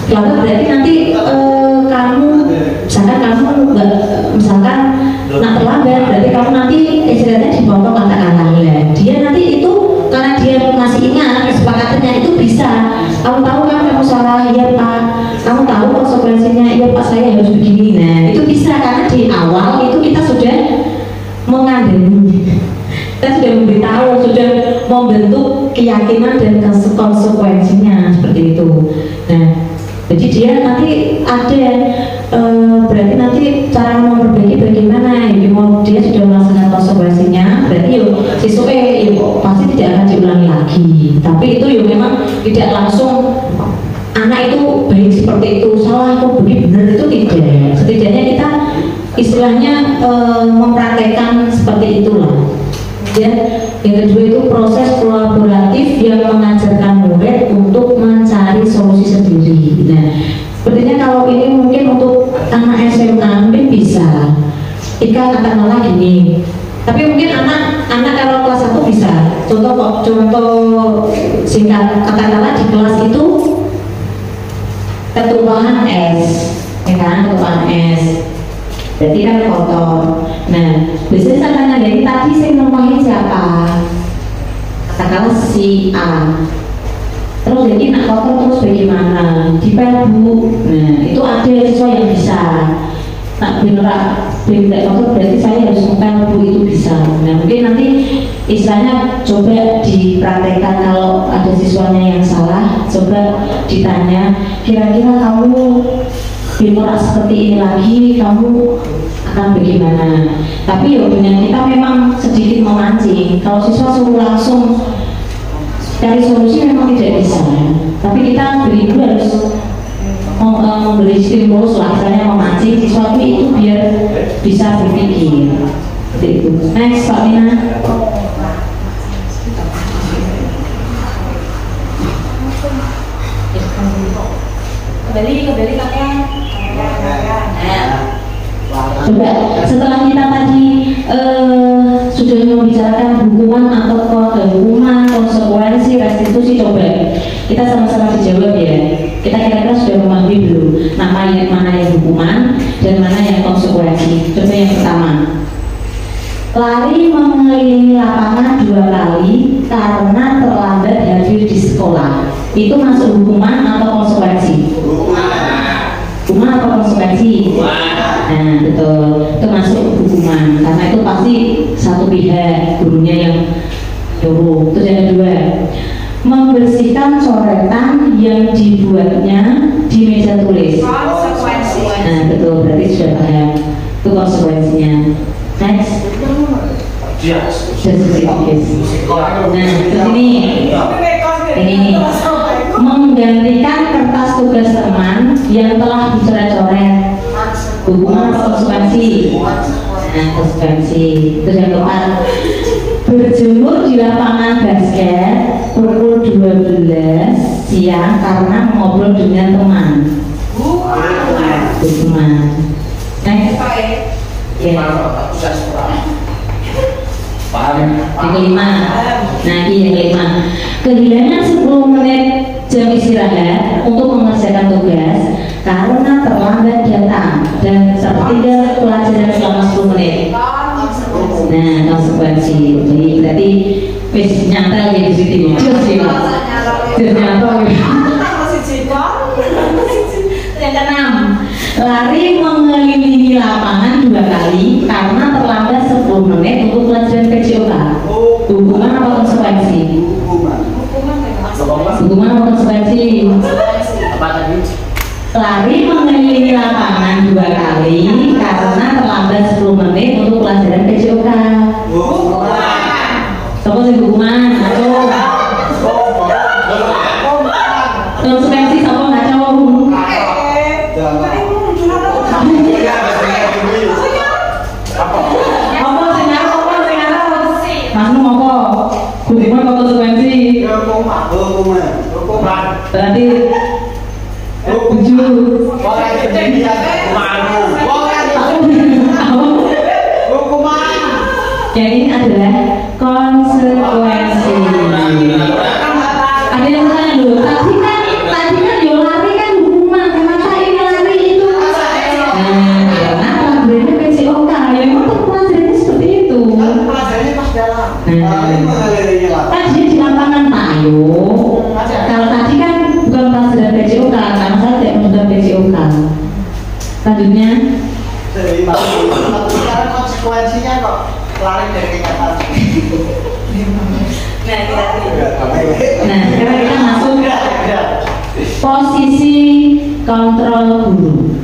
terlambat berarti nanti kamu misalkan nak terlambat berarti kamu nanti istilahnya dipotong katakanlah. Dia nanti itu karena dia masih ingat kesepakatannya itu bisa, kamu tahu kan kamu salah, ya Pak, kamu tahu konsekuensinya, ya Pak saya harus begini. Nah itu bisa karena di awal itu kita sudah mengandani. sudah memberitahu, sudah membentuk keyakinan dan konsekuensinya seperti itu. Nah, jadi dia nanti ada berarti nanti cara memperbaiki bagaimana ya, mau dia sudah melaksanakan konsekuensinya, berarti yuk siswa pasti tidak akan diulangi lagi. Tapi itu yuk memang tidak langsung anak itu baik seperti itu, salah kok begini benar, itu tidak. Setidaknya kita istilahnya mempraktekkan seperti itulah. Ya, yang kedua itu proses kolaboratif yang mengajarkan murid untuk mencari solusi sendiri. Nah, sepertinya kalau ini mungkin untuk anak SMA mungkin bisa. Ika katakanlah gini. Tapi mungkin anak kalau kelas 1 bisa. Contoh singkat katakanlah di kelas itu ketumpahan es, ya kan, ketumpahan es. Berarti kan kotor. Nah, biasanya saya tanya dari tadi saya numpahin siapa? Katakanlah si A. Terus jadi nak kotor terus bagaimana? Dipel Bu. Nah, itu ada siswa yang bisa. Nak beneran kotor berarti saya harus ngepel Bu, itu bisa. Nah, mungkin nanti istilahnya coba dipraktekkan kalau ada siswanya yang salah, coba ditanya, kira-kira kamu bicara seperti ini lagi kamu akan bagaimana. Tapi ya dengan kita memang sedikit memancing. Kalau siswa suruh langsung cari solusi memang tidak bisa. Tapi kita beri harus memberi stimulus lah, misalnya memancing siswa itu biar bisa berpikir. Seperti itu. Next, Pak Mina. Kembali kakek. Coba setelah kita tadi sudah membicarakan hukuman atau hukuman, konsekuensi, restitusi, coba kita sama-sama dijawab ya. Kita kira-kira sudah memahami belum mana yang hukuman dan mana yang konsekuensi. Coba yang pertama, lari mengelilingi lapangan 2 kali karena terlambat hadir di sekolah. Itu masuk hukuman atau konsekuensi? Hukuman atau konsekuensi? Nah, betul, itu masuk hukuman karena itu pasti satu pihak, gurunya yang nyuruh. Terus yang kedua, membersihkan coretan yang dibuatnya di meja tulis. Konsekuensi. Nah, betul, berarti sudah paham. Itu konsekuensinya. Next. Nah, terus ini menggantikan kertas tugas teman yang telah dicoret-coret. Hukuman atau konsekuensi? Nah, konsekuensi. Terus yang keempat, berjemur di lapangan basket pukul 12 siang karena ngobrol dengan teman. Hukuman. Next. Ya. Yang kelima. Nah, ini yang kelima. Kehilangan 10 menit jam istirahat untuk mengerjakan tugas karena terlambat datang dan tertinggal pelajaran selama 10 menit. Nah, konsekuensi. Jadi berarti wis nyantel ya di situ. Terus nyantel. Yang keenam, lari mengelilingi lapangan 2 kali karena terlambat 10 menit untuk pelajaran PJOK. Hukuman atau konsekuensi? Hukuman atau konsekuensi? Apa tadi? Lari mengelilingi lapangan 2 kali karena terlambat 10 menit untuk pelajaran PJOK. Siapa sih hukuman? Ngaco. Konsekuensi siapa ngaco? Hukuman atau konsekuensi? Berarti yang ini adalah konsekuensi. Ada yang tanya dulu, tadi kan yo lari kan hukuman, kenapa ini lari itu? Karena pelajarannya PJOK, ya memang pelajarannya seperti itu. Tadi di lapangan payung. Kalau tadi kan bukan pelajaran PJOK, karena saya tidak menggunakan PJOK. Selanjutnya, sekarang konsekuensinya kok lari dari kenyataan. posisi kontrol guru.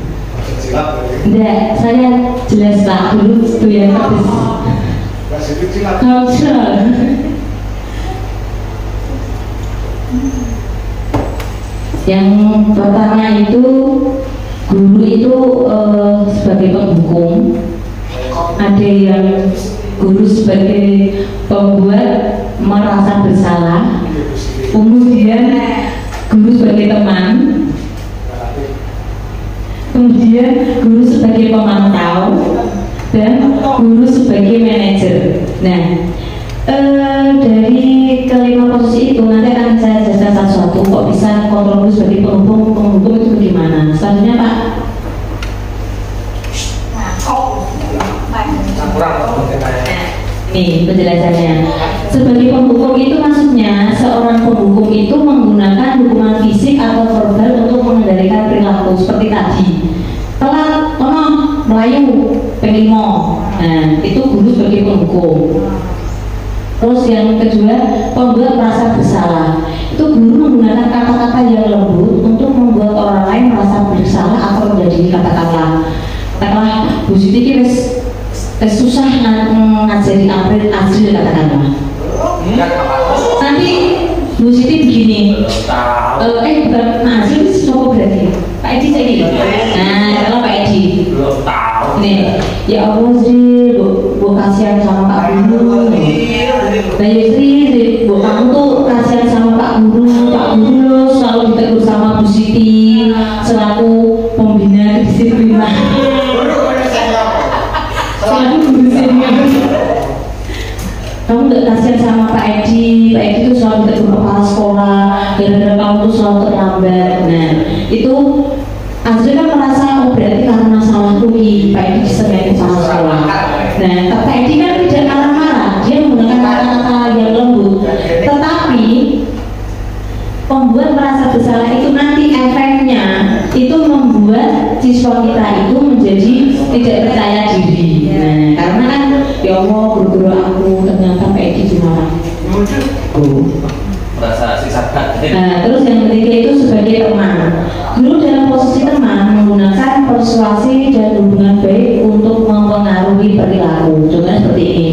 Enggak, saya jelas tak dulu itu yang kontrol. Yang pertama itu guru itu sebagai penghukum, ada yang guru sebagai pembuat merasa bersalah, kemudian guru sebagai teman, kemudian guru sebagai pemantau, dan guru sebagai manajer. Nah, dari kelima posisi itu nanti akan saya jelaskan satu-satu. Kok bisa kontrol guru sebagai penghukum itu bagaimana? Selanjutnya Pak. Nih penjelasannya. Sebagai penghukum itu maksudnya seorang penghukum itu menggunakan hukuman fisik atau verbal untuk mengendalikan perilaku seperti tadi. Telat, melayu, penglimo. Nah, itu guru sebagai penghukum. Terus yang kedua, pembuat merasa bersalah. Itu guru menggunakan kata-kata yang lembut untuk membuat orang lain merasa bersalah atau menjadi katakanlah Bu Siti susah ngajari April katakanlah. Nanti Bu Siti begini. Bukan Azril siapa berarti? Pak Edi jadi. Nah, kalau Pak Edi. Belum tahu. Nih, ya Allah Zri, Bu kasihan sama Pak Guru. Nah, ya Zri, Bu kamu tuh kasihan sama Pak Guru. Pak Guru selalu ditegur sama Bu Siti selaku pembina kedisiplinan. Selalu guru senior. Kamu gak kasihan sama Pak Edi tuh selalu ditegur kepala sekolah gara-gara kamu tuh selalu terlambat. Nah, itu Azril kan merasa berarti karena masalah kuliah Pak Edi disengajai sama sekolah. Nah, Pak Edi kan tidak marah-marah, dia menggunakan kata-kata yang lembut. Tetapi pembuat merasa bersalah itu nanti efeknya itu membuat siswa kita itu menjadi tidak percaya diri. Nah, karena kan ya Allah guru-guru aku ternyata Pak Edi dimarahin. Merasa siksa. Nah, terus yang ketiga itu sebagai teman. Guru dalam posisi teman menggunakan persuasi dan hubungan baik untuk mempengaruhi perilaku. Contohnya seperti ini.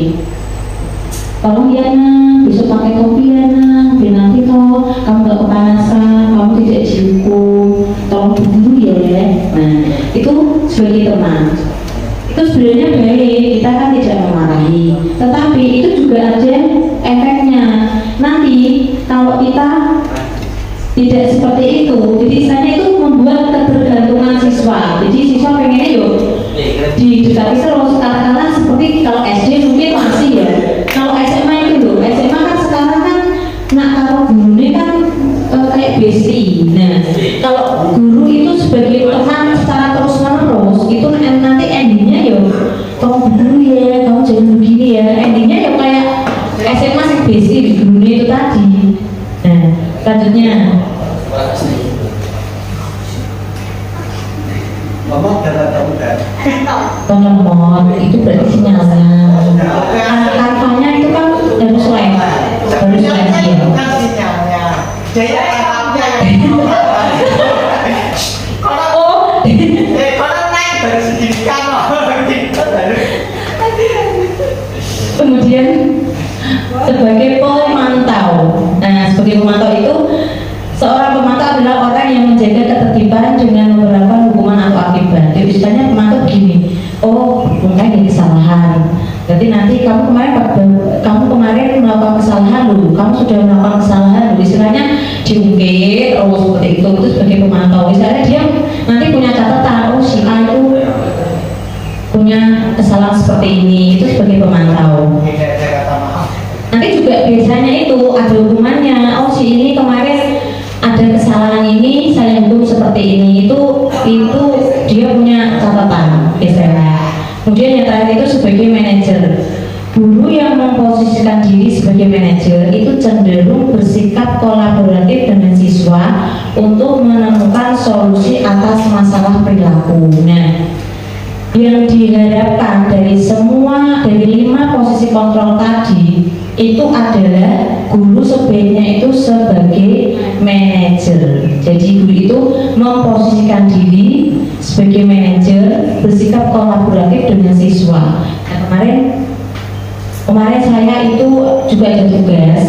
Tolong ya nak, besok pakai topi ya nak, biar nanti toh kamu gak kepanasan, kamu tidak dihukum. Tolong dulu ya. Nah, itu sebagai teman. Itu sebenarnya baik, kita kan tidak memarahi. Tetapi itu juga ada efeknya. Nanti kalau kita tidak seperti itu, jadi istilahnya itu membuat ketergantungan siswa. Jadi siswa pengennya yuk didekati terus, katakanlah seperti kalau SD mungkin masih ya. Kalau SMA itu loh, SMA kan sekarang kan kalau guru ini kan kayak bestie. Nah, kalau guru itu sebagai teman secara terus menerus itu nanti endingnya yuk kamu dulu ya, kamu jangan begini ya. Endingnya yuk kayak SMA sih bestie di guru itu tadi. Nah, selanjutnya ngomong dapat telepon itu berarti sinyalnya. Kartunya itu kan harus lem, harus lem ya. Bukan sinyalnya. Daya tahannya kalau naik baru signifikan loh. Kemudian sebagai pemantau. Nah, sebagai pemantau itu seorang pemantau adalah orang yang menjaga ketertiban dengan memperlakukan hukuman atau akibat. Jadi istilahnya pemantau begini, oh mungkin ini kesalahan. Jadi nanti kamu kemarin melakukan kesalahan dulu, kamu sudah melakukan kesalahan dulu. Istilahnya diungkit, seperti itu sebagai pemantau. Misalnya dia nanti punya catatan, oh si A itu punya kesalahan seperti ini, itu sebagai pemantau. Nanti juga biasanya itu ada hukumannya. Oh si ini kemarin ada kesalahan ini, saya hukum seperti ini. Itu dia punya catatan biasanya. Kemudian yang terakhir itu sebagai manajer. Guru yang memposisikan diri sebagai manajer itu cenderung bersikap kolaboratif dengan siswa untuk menemukan solusi atas masalah perilaku. Nah, yang diharapkan dari 5 posisi kontrol tadi itu adalah guru sebaiknya itu sebagai manajer. Jadi guru itu memposisikan diri sebagai manajer, bersikap kolaboratif dengan siswa. Nah, kemarin saya itu juga ada tugas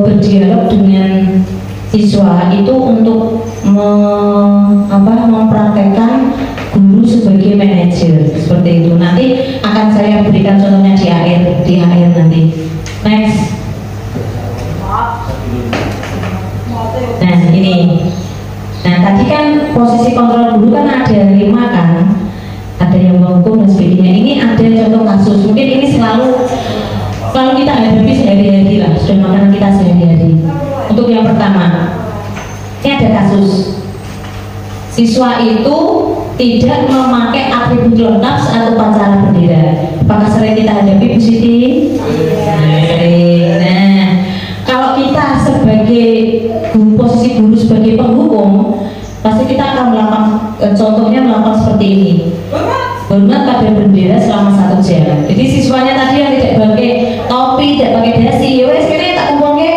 berdialog dengan siswa itu untuk mempraktekkan guru sebagai manajer seperti itu. Nanti akan saya berikan contohnya di akhir nanti. Next. Nah ini. Nah tadi kan posisi kontrol guru kan ada 5 kan, ada yang menghukum dan sebagainya. Ini ada contoh kasus. Mungkin ini selalu kita hadapi sehari-hari lah, sudah makanan kita sehari-hari. Untuk yang pertama, ini ada kasus siswa itu tidak memakai atribut lengkap saat upacara bendera. Apakah sering kita hadapi, Bu Siti? Sering. Nah, kalau kita sebagai posisi guru sebagai penghukum, pasti kita akan melakukan contohnya melakukan seperti ini. Hormat pada bendera selama 1 jam. Jadi siswanya tadi yang tidak pakai topi, tidak pakai dasi, ya wes kene tak kumpulke.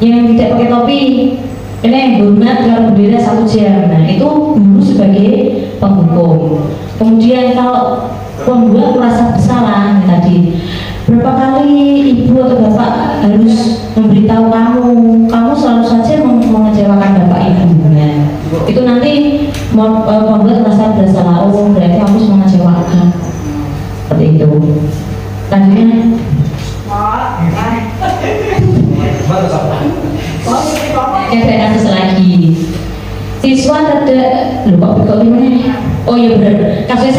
Yang tidak pakai topi, ini hormat pada bendera 1 jam. Nah itu guru sebagai penghukum. Kemudian kalau pembuat merasa bersalah tadi, berapa kali ibu atau bapak harus memberitahu kamu selalu saja mengecewakan bapak ibu. Nah, itu nanti pembuat merasa bersalah, oh berarti aku harus mengecewakan. Seperti itu. Selanjutnya. Ada kasus lagi. Siswa tidak, lupa gimana? Oh iya benar, kasusnya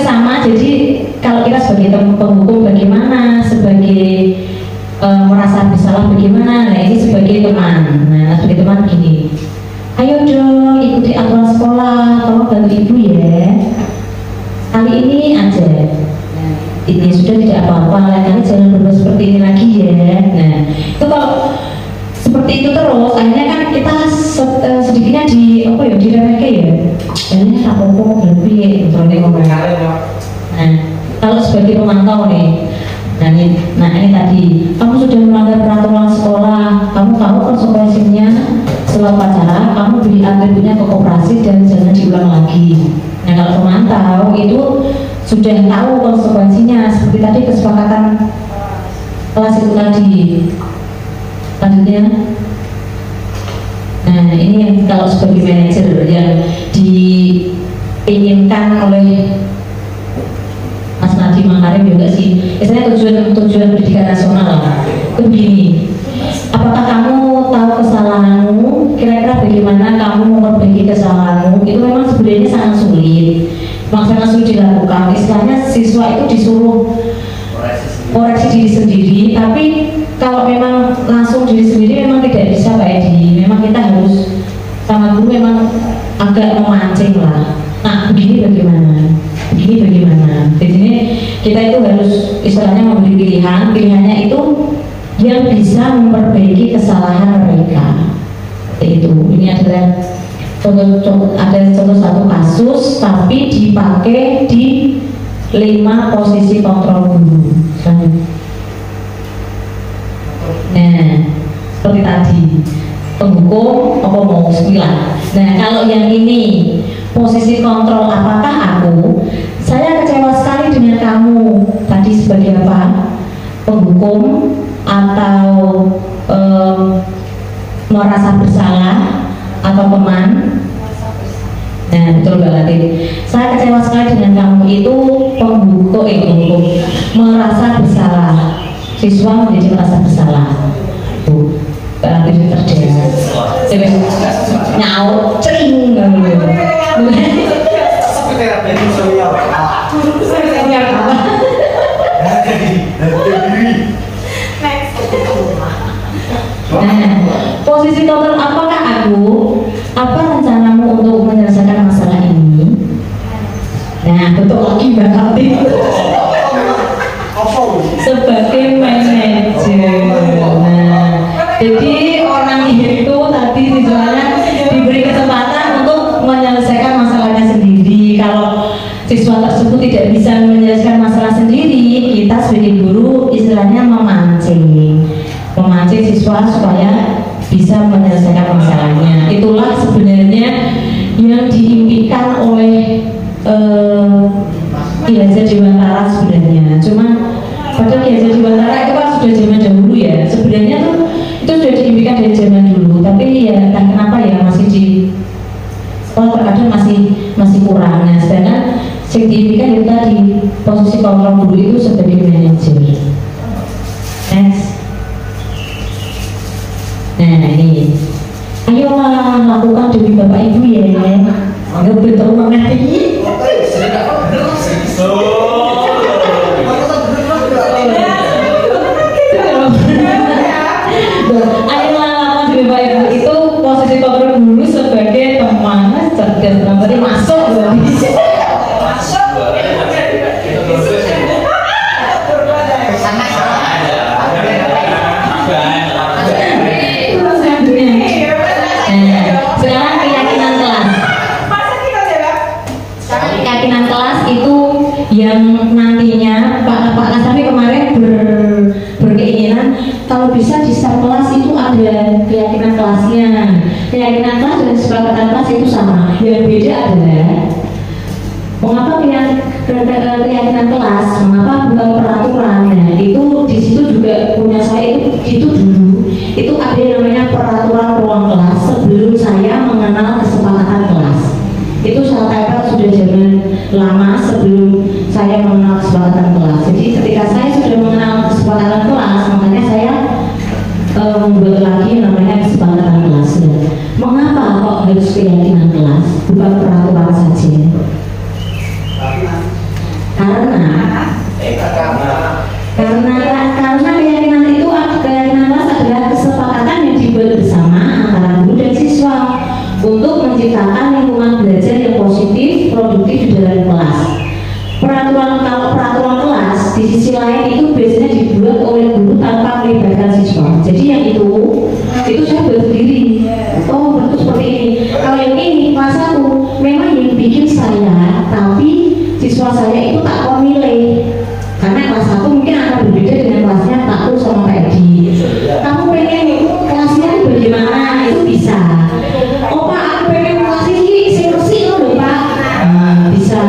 sama. Jadi kalau kita sebagai penghukum bagaimana, sebagai merasa bersalah bagaimana, nah ini sebagai teman. Nah sebagai teman gini, ayo dong ikuti aturan sekolah, tolong bantu ibu ya. Kali ini aja. Ini sudah tidak apa-apa, lain kali jangan berbuat seperti ini lagi ya. Nah itu kalau seperti itu terus, akhirnya kan kita sedikitnya diremehkan ya. Ini apa-apa berlebih, nah kalau sebagai pemantau nih, nah ini tadi kamu sudah melanggar peraturan sekolah, kamu tahu konsekuensinya. Setelah upacara kamu beri atributnya ke koperasi dan jangan diulang lagi. Nah kalau pemantau itu sudah tahu konsekuensinya, seperti tadi kesepakatan kelas itu tadi. Selanjutnya, nah ini yang kalau sebagai manajer yang diinginkan oleh Mas Nadiem Makarim juga sih, misalnya tujuan pendidikan nasional itu begini, apakah kamu tahu kesalahanmu, kira-kira bagaimana kamu memperbaiki kesalahanmu, itu memang sebenarnya sangat sulit dilakukan. Istilahnya siswa itu disuruh koreksi diri sendiri, tapi kalau memang langsung diri sendiri memang tidak bisa Pak Edi. Memang kita harus sama guru memang agak memancing lah. Nah begini bagaimana? Jadi kita itu harus istilahnya memberi pilihannya itu yang bisa memperbaiki kesalahan mereka. Itu ini adalah contoh satu kasus, tapi dipakai di 5 posisi kontrol guru. Nah, seperti tadi penghukum apa mau sembilan. Nah, kalau yang ini posisi kontrol, apakah saya kecewa sekali dengan kamu tadi sebagai apa? Penghukum atau merasa bersalah atau teman? Nah, betul Mbak Latif. Saya kecewa sekali dengan kamu itu penghukum merasa bersalah. Siswa menjadi merasa bersalah. Bu, Mbak Latif terjadi. Nyaut, cering. Nah, posisi kontrol apakah apa rencanamu untuk menyelesaikan masalah ini? Nah, betul lagi Mbak Latif. Sebagai manajer. Nah, jadi orang itu tadi siswanya diberi kesempatan untuk menyelesaikan masalahnya sendiri. Kalau siswa tersebut tidak bisa menyelesaikan masalah sendiri, sendiri kita sebagai guru istilahnya memancing siswa supaya bisa menyelesaikan masalahnya. Itulah sebenarnya yang diimpikan oleh Ki Hajar Dewantara sebenarnya. Cuma padahal Ki Hajar Dewantara itu kan sudah zaman dahulu ya. Sebenarnya tuh itu sudah diimpikan dari zaman dulu. Tapi ya entah kenapa ya masih di terkadang masih kurang. Nah, sedangkan yang diimpikan itu tadi posisi kontrol guru itu sebagai manajer. Next. Nah ini, ayolah lakukan demi bapak ibu ya. Nggak betul banget ini. Ayolah lakukan demi bapak ibu itu posisi kontrol guru sebagai teman cerdas. Berarti masuk loh. Yang nantinya Pak Kasami kemarin berkeinginan kalau bisa di setiap kelas itu ada keyakinan kelasnya. Keyakinan kelas dan kesepakatan kelas itu sama. Yang beda adalah mengapa keyakinan kelas, mengapa bukan peraturan. Nah, itu di situ juga punya saya itu dulu itu ada yang namanya peraturan ruang kelas sebelum saya mengenal kesepakatan kelas. Itu saya sudah zaman lama sebelum saya mengenal kesepakatan kelas. Jadi ketika saya sudah mengenal kesepakatan kelas, makanya saya membuat lagi namanya kesepakatan kelas. Mengapa kok harus keyakinan kelas, bukan peraturan saja? Karena keyakinan itu keyakinan kelas adalah kesepakatan yang dibuat bersama antara guru dan siswa untuk menciptakan lingkungan belajar yang positif, produktif di dalam kelas. Kalau peraturan kelas di sisi lain itu biasanya dibuat oleh guru tanpa melibatkan siswa. Jadi yang itu saya buat sendiri. Oh betul seperti ini. Kalau yang ini kelas 1 memang yang bikin saya, tapi siswa saya itu tak mau milih. Karena kelas 1 mungkin akan berbeda dengan kelasnya Pak Tu sama Pak Edi. Kamu pengen kelasnya itu bagaimana? Itu bisa. Oh Pak, aku pengen kelas ini bersih loh Pak. Bisa.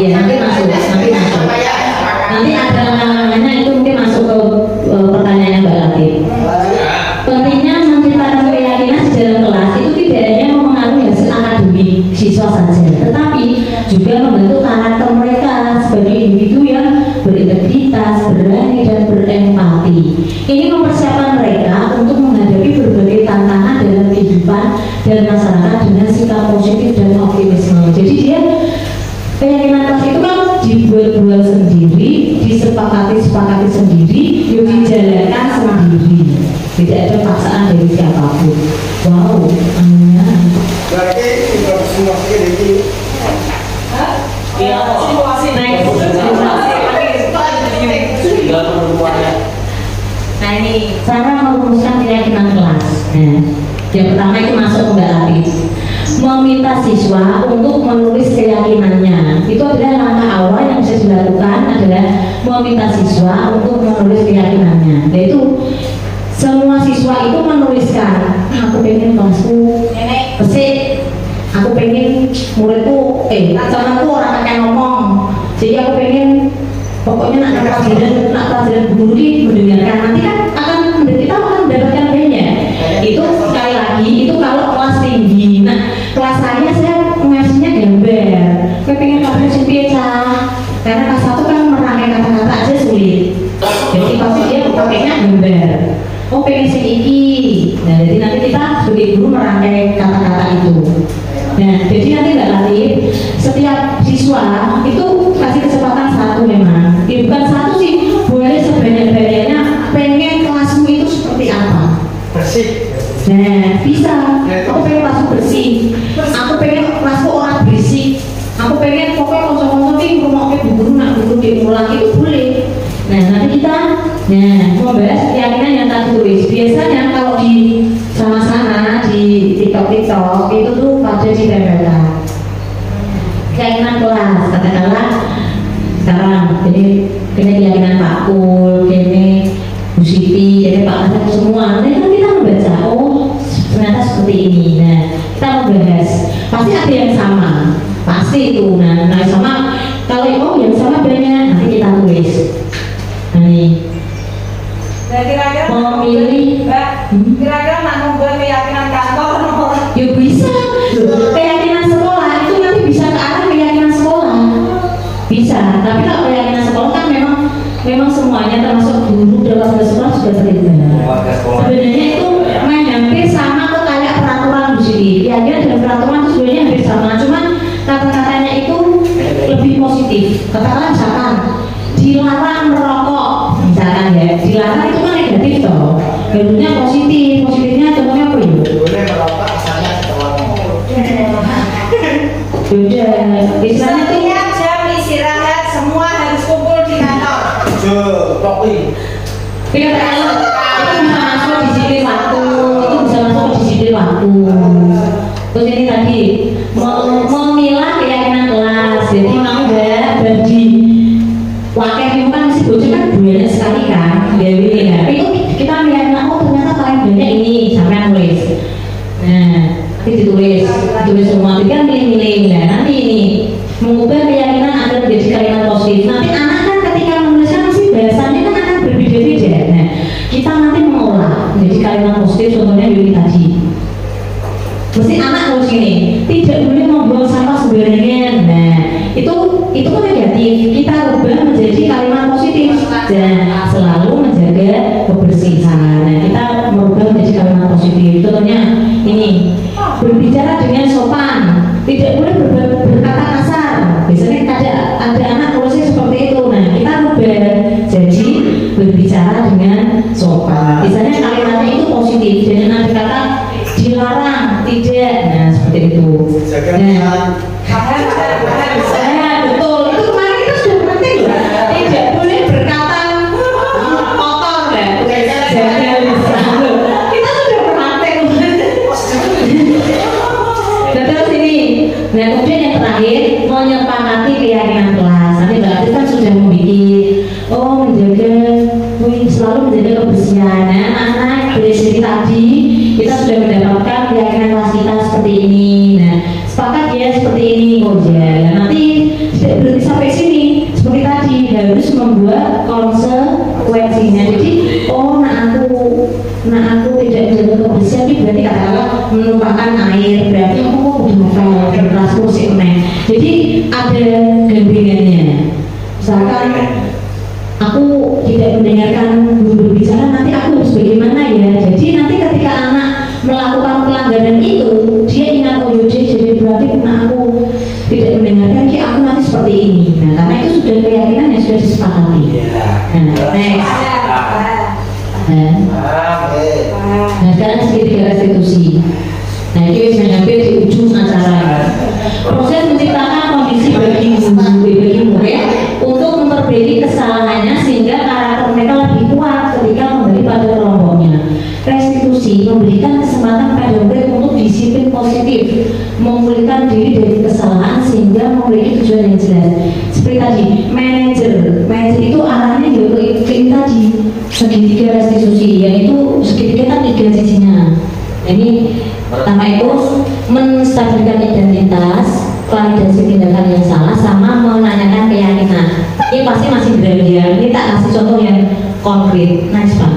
Ya. Nanti masuk. Nanti ada namanya itu mungkin masuk ke pertanyaan Mbak Latif. Pentingnya menciptakan keyakinan di dalam kelas itu tidak hanya mempengaruhi hasil akademik siswa saja, tetapi juga membentuk karakter mereka sebagai individu yang berintegritas, berani dan berempati. Ini mempersiapkan mereka untuk menghadapi berbagai tantangan dalam kehidupan dan masyarakat dengan sikap positif dan optimisme. Jadi dia keyakinan kelas itu kan dibuat-buat sendiri, disepakati sendiri, yuk dijalankan sendiri. Tidak ada paksaan dari siapapun. Wow, berarti semua ini. Nah ini cara merumuskan keyakinan kelas. Yang pertama itu masuk Mbak Latif. Meminta siswa untuk menulis keyakinannya. Itu adalah langkah awal yang bisa dilakukan adalah meminta siswa untuk menulis keyakinannya. Yaitu semua siswa itu menuliskan, aku pengen kelasku bersih, aku pengen muridku, temanku orang kayak ngomong, jadi aku pengen pokoknya nak pelajaran guru ini mendengarkan. Nanti kan kita akan mendapatkan banyak. Itu sekali lagi itu kalau kelas tinggi. Nah kelas saya ngasihnya gambar. Saya pengen kamu simpica, karena kelas 1 kan merangkai kata-kata aja sulit. Jadi pasti dia pakainya gambar. Oh pengen iki. Nah jadi nanti kita sebagai guru merangkai kata-kata itu. Nah jadi nanti Mbak Latif, setiap siswa itu kasih kesempatan 1 memang. Bukan 1 sih, boleh sebanyak-banyaknya. Pengen kelasmu itu seperti apa? Bersih. Nah bisa. Aku pengen kelasku bersih. Aku pengen kelasku orang berisik. Aku pengen pokoknya konsol-konsol ini rumah guru nak guru diulang itu boleh. Nah nanti kita membahas keyakinan yang tak tulis. Biasanya kalau di bahas, pasti ada yang sama, pasti itu. Nah sama, kalau yang sama banyak, nanti kita tulis. Nah nih, Nah, kira-kira memilih, kira-kira nak membuat keyakinan kantor ya bisa. Keyakinan sekolah itu nanti bisa ke arah keyakinan sekolah, bisa. Tapi kalau keyakinan sekolah kan memang semuanya termasuk guru dalam sekolah sudah terlibat. Sebenarnya itu hampir sama kok kayak peraturan di sini. Keyakinan dan peraturan itu sebenarnya hampir sama, cuman kata-katanya itu lebih positif. Katakanlah misalkan dilarang merokok, misalkan ya, dilarang itu kan negatif toh. Bentuknya positif, positifnya contohnya apa ya? Boleh merokok asalnya setelah Udah, istilahnya tuh setiap jam istirahat semua harus kumpul di kantor. kopi. Tapi kalau itu bisa masuk disiplin waktu, itu bisa masuk disiplin waktu. Terus ini tadi memilah keyakinan kelas, jadi mau nggak bagi wakil itu kan masih bocah kan banyak sekali kan, Dewi ini ya. Tapi itu kita melihat oh ternyata paling banyak ini sampai nulis. Nah, nanti ditulis semua, jadi kan milih-milih. Nah, nanti ini mengubah keyakinan agar menjadi kalimat positif. Nanti anak kan ketika menuliskan pasti bahasanya kan akan berbeda-beda. Nah, kita nanti mengolah menjadi kalimat positif. Contohnya Yuli tadi, mesti anak harus gini, tidak boleh membuang sampah sembarangan. Nah, itu kan negatif. Kita ubah menjadi kalimat positif dan selalu menjaga kebersihan. Nah, kita merubah menjadi kalimat positif. Contohnya ini, berbicara dengan sopan, tidak boleh berkata kasar. Biasanya ada anak tulisnya seperti itu. Nah, kita ubah jadi berbicara dengan sopan. Biasanya kalimatnya itu positif, jangan ada kata dilarang, tidak. Nah, seperti itu. Nah, betul. Itu kemarin kita sudah praktek loh. Tidak boleh berkata kotor ya. Kita sudah praktek. Nah, terus ini. Nah, kemudian yang terakhir menyepakati keyakinan kelas. Nanti berarti kan sudah selalu menjaga kebersihan. Nah, anak dari tadi kita sudah mendapatkan keyakinan kelas kita seperti ini. Nah, sepakat ya seperti ini ya. Nanti tidak berhenti sampai sini. Seperti tadi harus membuat konsekuensinya. Jadi, aku tidak menjaga kebersihan ini berarti katakanlah menumpahkan air, berarti aku mau berkelas kursi meneng. Jadi ada gandingannya. Misalkan aku tidak mendengarkan guru berbicara, nanti aku harus bagaimana ya. Jadi nanti ketika anak melakukan pelanggaran itu, dia ingat oh yaudah, jadi berarti karena aku tidak mendengarkan, aku nanti seperti ini. Nah, karena itu sudah keyakinan yang sudah disepakati. Nah, next. Nah, sekarang segitiga restitusi. Nah, ini sudah hampir di ujung acara. Proses menciptakan kondisi bagi murid untuk memperbaiki kesalahannya sehingga karakter mereka lebih kuat ketika kembali pada kelompoknya. Restitusi memberikan kesempatan pada murid untuk disiplin positif, memulihkan diri dari kesalahan sehingga memiliki tujuan yang jelas. Seperti tadi, manajer itu arahnya juga ke ini tadi, segitiga restitusi, yaitu segitiga kan 3 sisinya. Ini pertama itu menstabilkan identitas, validasi tindakan yang salah, sama menanyakan keyakinan. Ini pasti masih belajar. Ini tak kasih contoh yang konkret. Nice Pak.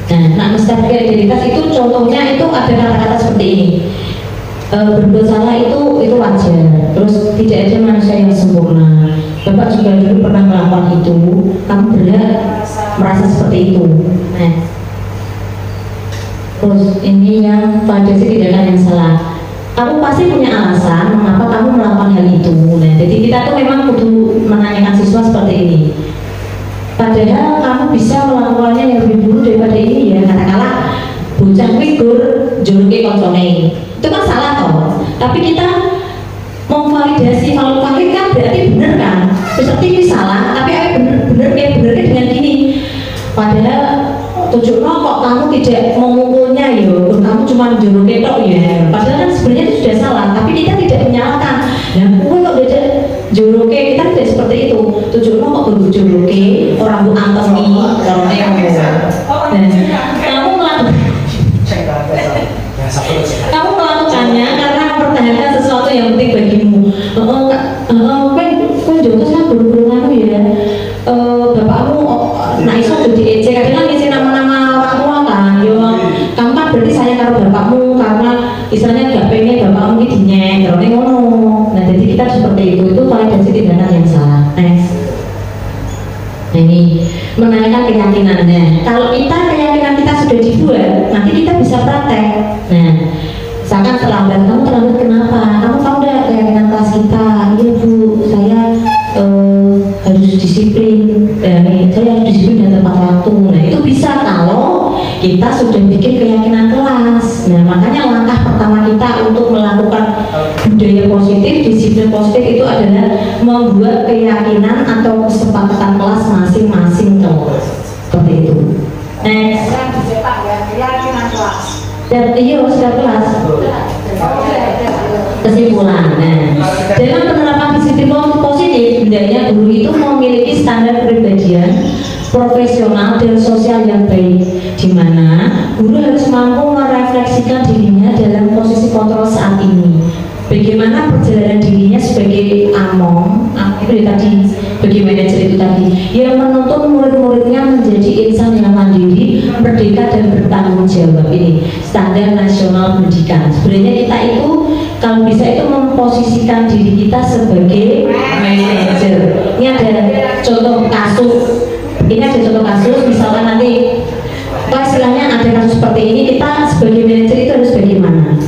Nah, menstabilkan identitas itu contohnya itu ada kata-kata seperti ini. Berbuat salah itu wajar. Terus tidak ada manusia yang sempurna. Bapak juga dulu pernah melakukan itu. Kamu berhak merasa seperti itu. Nah, terus ini yang validasi tindakan yang salah. Kamu pasti punya alasan mengapa kamu melakukan hal itu. Nah, jadi kita tuh memang kudu menanyakan siswa seperti ini. Padahal kamu bisa melakukannya yang lebih buruk daripada ini ya. Katakanlah bocah figur jorke koncone. Itu kan salah toh. Tapi kita memvalidasi kalau valid kan berarti benar kan. Seperti ini salah, tapi benar dengan gini. Padahal tunjukno kok kamu tidak memukulnya ya, kamu cuma jorok ketok ya. Padahal kan sebenarnya itu sudah salah, tapi kita tidak menyalahkan. Nah, kok beda jorok kita tidak seperti itu. Tunjukno kok berburu jorok orang bu antemi, orang kamu melakukan berarti saya karo bapakmu karena istilahnya gak pengen bapakmu ini dinyek, terus ngono. Nah jadi kita seperti itu validasi tindakan yang salah. Next. Nah, ini menanyakan keyakinannya. Kalau keyakinan kita sudah dibuat, nanti kita bisa praktek. Nah, misalkan terlambat, kamu terlambat kenapa? Kamu tahu nggak keyakinan kelas kita? Iya bu, saya harus disiplin. Saya harus disiplin dan tepat waktu. Nah itu bisa kalau kita sudah bikin keyakinan kelas. Nah makanya langkah pertama kita untuk melakukan budaya positif, disiplin positif itu adalah membuat keyakinan atau kesepakatan kelas masing-masing kelas. Seperti itu. Next. Keyakinan kelas. Dan iya sudah kelas. Kesimpulan. Nah, dalam penerapan disiplin positif, hendaknya guru itu memiliki standar kepribadian profesional dan sosial yang baik, di mana guru harus mampu merefleksikan dirinya dalam posisi kontrol saat ini. Bagaimana perjalanan dirinya sebagai among itu tadi, bagi manajer itu tadi, yang menuntut murid-muridnya menjadi insan yang mandiri, merdeka dan bertanggung jawab. Ini standar nasional pendidikan. Sebenarnya kita itu kalau bisa itu memposisikan diri kita sebagai manajer. Ini ada contoh kasus. Ini ada contoh kasus, misalkan nanti istilahnya ada kasus seperti ini, kita sebagai manajer itu harus bagaimana?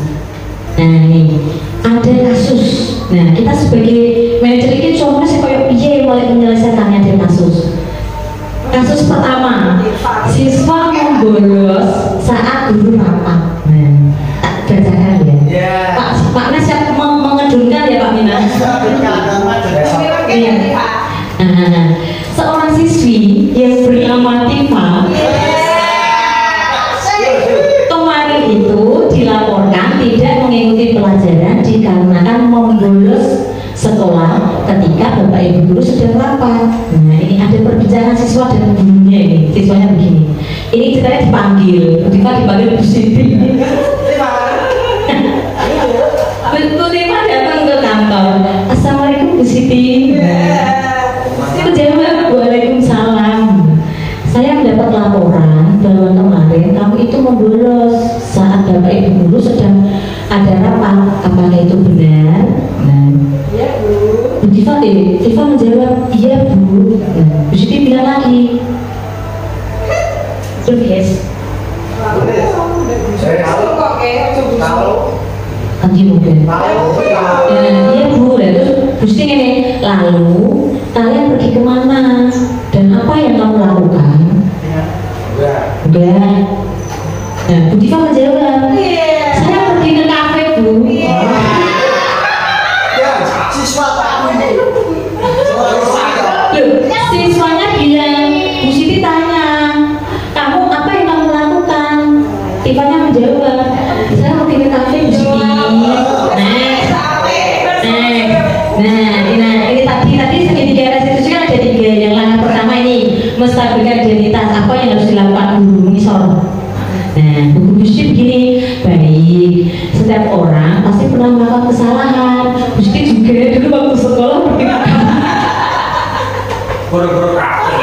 Nah ini ada kasus. Nah kita sebagai manajer ini contohnya sih kayak piye mulai menyelesaikannya dari kasus. Kasus pertama, siswa membolos saat guru rapat. Nah, tak bacakan ya. Pak Nas siap mengedunkan ya Pak Mina. Iya. Seorang siswi yang bernama Tifa kemarin itu dilaporkan tidak mengikuti pelajaran dikarenakan membolos sekolah ketika bapak ibu guru sedang rapat. Nah ini ada perbincangan siswa dan gurunya ini. Siswanya begini. Ini ceritanya dipanggil Bu Siti. Bu Tifa datang ke kantor. Assalamualaikum Bu Siti. Jawab, waalaikumsalam. Saya mendapat laporan bahwa kemarin kamu itu membolos saat bapak ibu guru sedang ada rapat. Apakah itu benar? Nah, Iya bu. Bu Tifa menjawab, iya bu. Bu Siti bilang lagi, betul guys. Saya tahu. Nanti mungkin. Iya bu. Terus Bu Siti ini, lalu kalian pergi kemana dan apa yang kamu lakukan? Udah. Nah, Bu Tifa menjawab, saya pergi ke kafe bu. Siswa tahu ini. Loh, siswanya bilang, Bu Siti tanya, kamu apa yang kamu lakukan? Tifanya menjawab, saya pergi ke kafe Bu Siti. Nah, ini tadi segitiga restitusi kan ada 3. Yang langkah pertama ini menstabilkan identitas, apa yang harus dilakukan guru mengisor. Nah, buku Siti begini, baik, setiap orang pasti pernah melakukan kesalahan. Bu Siti juga dulu waktu sekolah pergi ke kafe. Guru-guru kafe.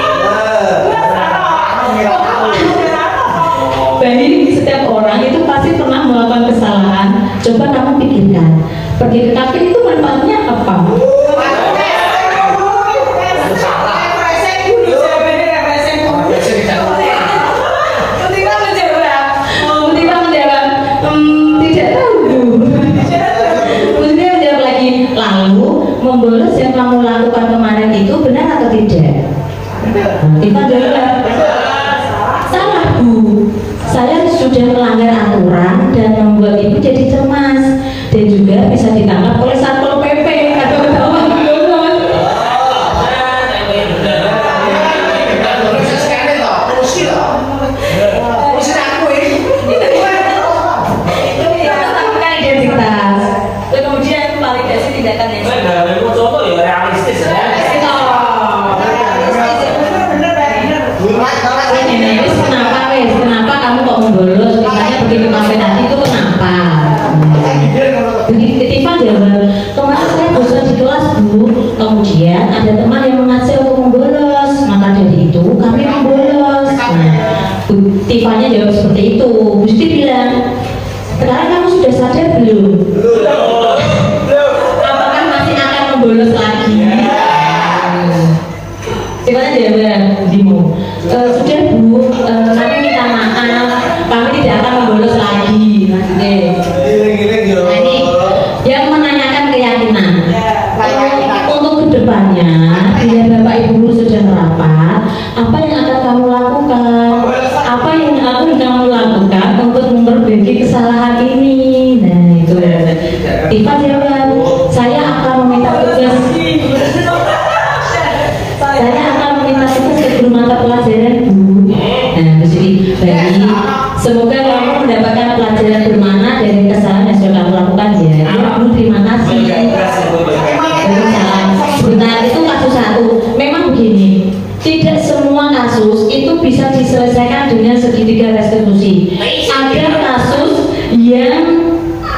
Baik, setiap orang itu pasti pernah melakukan kesalahan. Coba kamu pikirkan, pergi ke kafe itu manfaatnya apa? Tidak tahu. Kemudian menjawab lagi, lalu membolos yang kamu lakukan kemarin itu benar atau tidak? Tifa jawab, salah bu. Saya sudah melanggar aturan dan membuat ibu jadi cemas dan juga bisa ditangkap oleh Satpol PP atau ketahuan bolos. Identitas. Kemudian validasi tindakan yang Contoh ya realistis ya. Kenapa kamu kok membolos? Misalnya pergi ke kafe tadi itu kenapa? Begitu Tifa jawab, Sekarang kamu sudah sadar belum? Apakah masih akan membolos lagi? Gimana jawaban Dimo? Sudah Bu, kami minta maaf, kami tidak akan membolos lagi. Maksudnya, nah ini yang menanyakan keyakinan. Untuk kedepannya, bila Bapak Ibu sudah merapat, apa yang akan kamu lakukan? Apa yang akan kamu lakukan untuk memperbaiki kesalahan ini? Nah itu. Tifa jawab, saya akan meminta tugas. Saya akan meminta tugas ke guru mata pelajaran Bu. Nah jadi bagi semoga kamu mendapatkan pelajaran bermakna dari kesalahan yang sudah kamu lakukan ya. Ya Bu, terima kasih. Nah itu kasus satu. Memang begini, tidak semua kasus itu bisa diselesaikan dengan segitiga restitusi. Ada kasus yang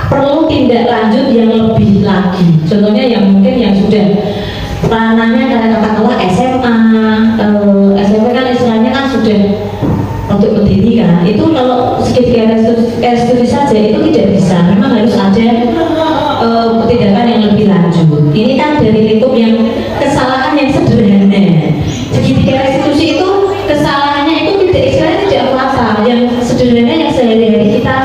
perlu tindak lanjut yang lebih lagi. Contohnya yang mungkin yang sudah ranahnya karena katakanlah SMA, SMP kan istilahnya kan sudah untuk berdiri kan. Itu kalau segitiga restitusi saja itu tidak bisa. Memang harus ada tindakan yang lebih lanjut. Ini kan dari lingkup yang kesalahan yang sederhana. Segitiga restitusi itu kesalahannya itu tidak istilahnya tidak fatal, yang sederhana yang sehari-hari kita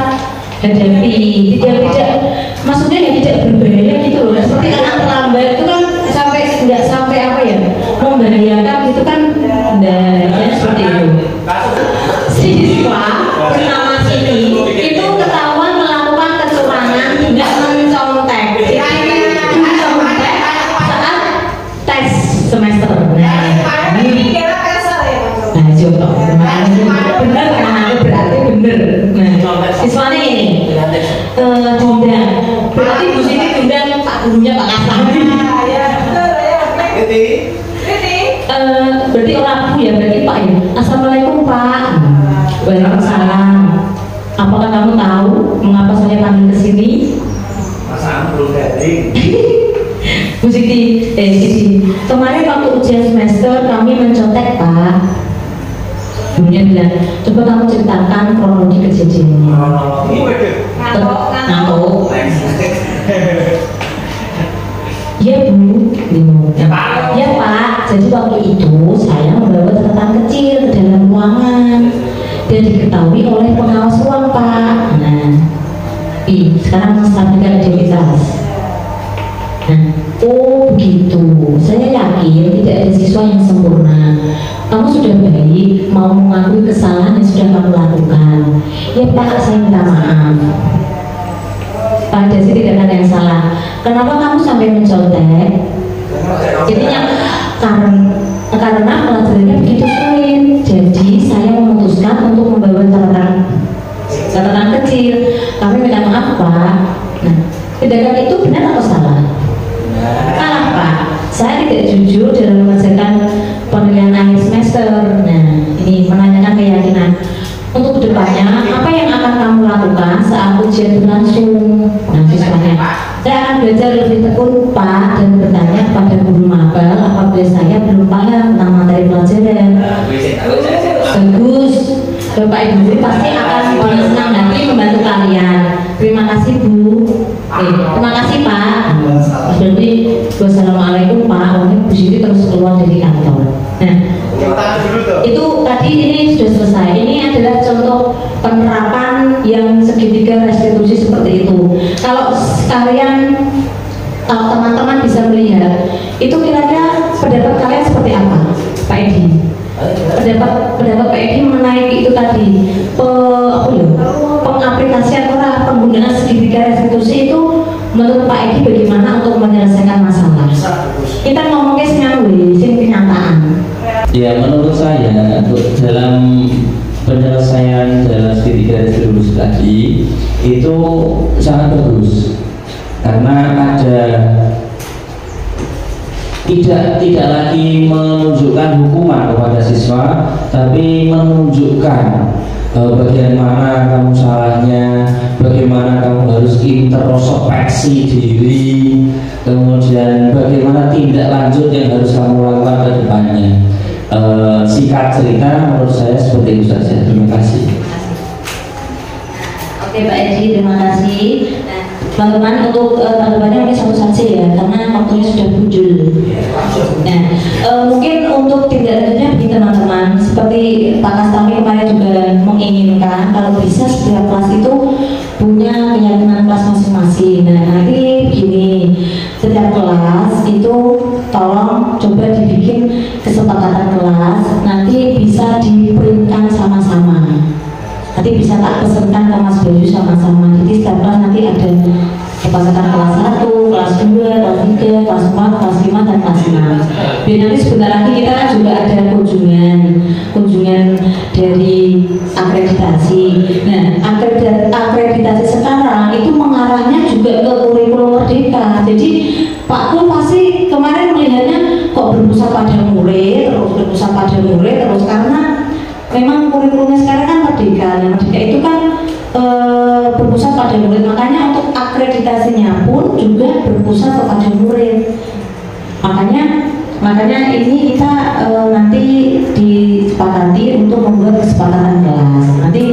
hadapi, tidak maksudnya yang tidak berbahaya gitu loh. Seperti anak terlambat itu kan sampai nggak sampai apa ya membahayakan gitu kan, ya seperti itu. Siswa bernama Siti itu ketahuan melakukan kecurangan tidak mencontek. Mencontek saat tes semester. Nah, coba. Benar kan? Berarti benar. Nah, siswanya ini diundang. Berarti Bu Siti diundang Pak gurunya Pak Kasari. Berarti orang Bu ya, berarti Pak ya. Assalamualaikum Pak. Waalaikumsalam. Apakah kamu tahu mengapa saya panggil ke sini? Masa belum garing. Bu Siti, Siti, kemarin waktu ujian semester kami mencontek Pak. Gurunya bilang, coba kamu ceritakan kronologi kejadiannya. Ngantuk. Iya Bu, ya Pak. Jadi waktu itu saya membawa catatan kecil ke dalam ruangan dan diketahui oleh pengawas ruang Pak. Nah, sekarang menstabilkan identitas. Nah, oh begitu. Saya yakin tidak ada siswa yang sempurna. Kamu sudah baik, mau mengakui kesalahan yang sudah kamu lakukan. Ya Pak, saya minta maaf. Pak Desi tidak ada yang salah. Kenapa kamu sampai mencontek? Jadinya karena pelajarannya begitu sulit. Jadi saya memutuskan untuk membawa catatan kecil. Kami minta maaf Pak. Nah, tindakan itu benar atau salah? Salah Pak. Saya tidak jujur dalam mengerjakan penilaian akhir semester. Nah, ini menanyakan keyakinan. Untuk kedepannya, apa yang akan kamu lakukan saat ujian berlangsung? Nah, siswanya, saya akan belajar lebih tekun Pak dan bertanya kepada guru maba apabila saya belum paham tentang materi pelajaran. Bagus, Bapak Ibu pasti akan dengan senang hati membantu kalian. Terima kasih Bu. Terima kasih Pak. Berarti wassalamualaikum Pak. Bu Siti terus keluar dari kantor. Nah, itu tadi ini sudah selesai. Ini adalah contoh penerapan yang segitiga restitusi seperti itu. Kalau teman-teman bisa melihat, itu kira-kira pendapat kalian seperti apa, Pak Edi? Pendapat Pak Edi mengenai itu tadi, pengaplikasian penggunaan segitiga restitusi itu menurut Pak Edi bagaimana untuk menyelesaikan masalah? Kita ngomongnya sing kenyataan. Ya, menurut saya untuk dalam penyelesaian dalam segitiga restitusi tadi itu sangat bagus karena ada tidak lagi menunjukkan hukuman kepada siswa, tapi menunjukkan bagaimana kamu salahnya, bagaimana kamu harus introspeksi diri, kemudian bagaimana tindak lanjut yang harus kamu lakukan ke depannya. Singkat cerita menurut saya seperti itu saja. Terima kasih. Oke Pak Edi, terima kasih. Nah, teman-teman untuk tanggapannya mungkin satu saja ya, karena waktunya sudah muncul. Nah, mungkin untuk tindak lanjutnya begini teman-teman, seperti Pak Kastami kemarin juga menginginkan kalau bisa setiap kelas itu punya keyakinan kelas masing-masing. Nah, nanti begini, setiap kelas itu tolong coba dibikin kesepakatan kelas, nanti bisa diprintkan sama-sama. Nanti bisa tak pesenkan ke Mas Bayu sama-sama. Jadi setiap kelas nanti ada kesepakatan kelas 1, kelas 2, kelas 3, kelas 4, kelas 5, dan kelas 6. Biar nanti sebentar lagi kita juga ada kunjungan dari akreditasi. Nah, akreditasi sekarang itu mengarahnya juga ke kurikulum merdeka. Jadi Pak Kul pasti kemarin melihatnya kok berpusat pada murid, terus karena memang kurikulumnya sekarang kan merdeka. Nah, merdeka itu kan berpusat pada murid, makanya untuk akreditasinya pun juga berpusat kepada murid. Makanya ini kita nanti disepakati untuk membuat kesepakatan kelas. Nanti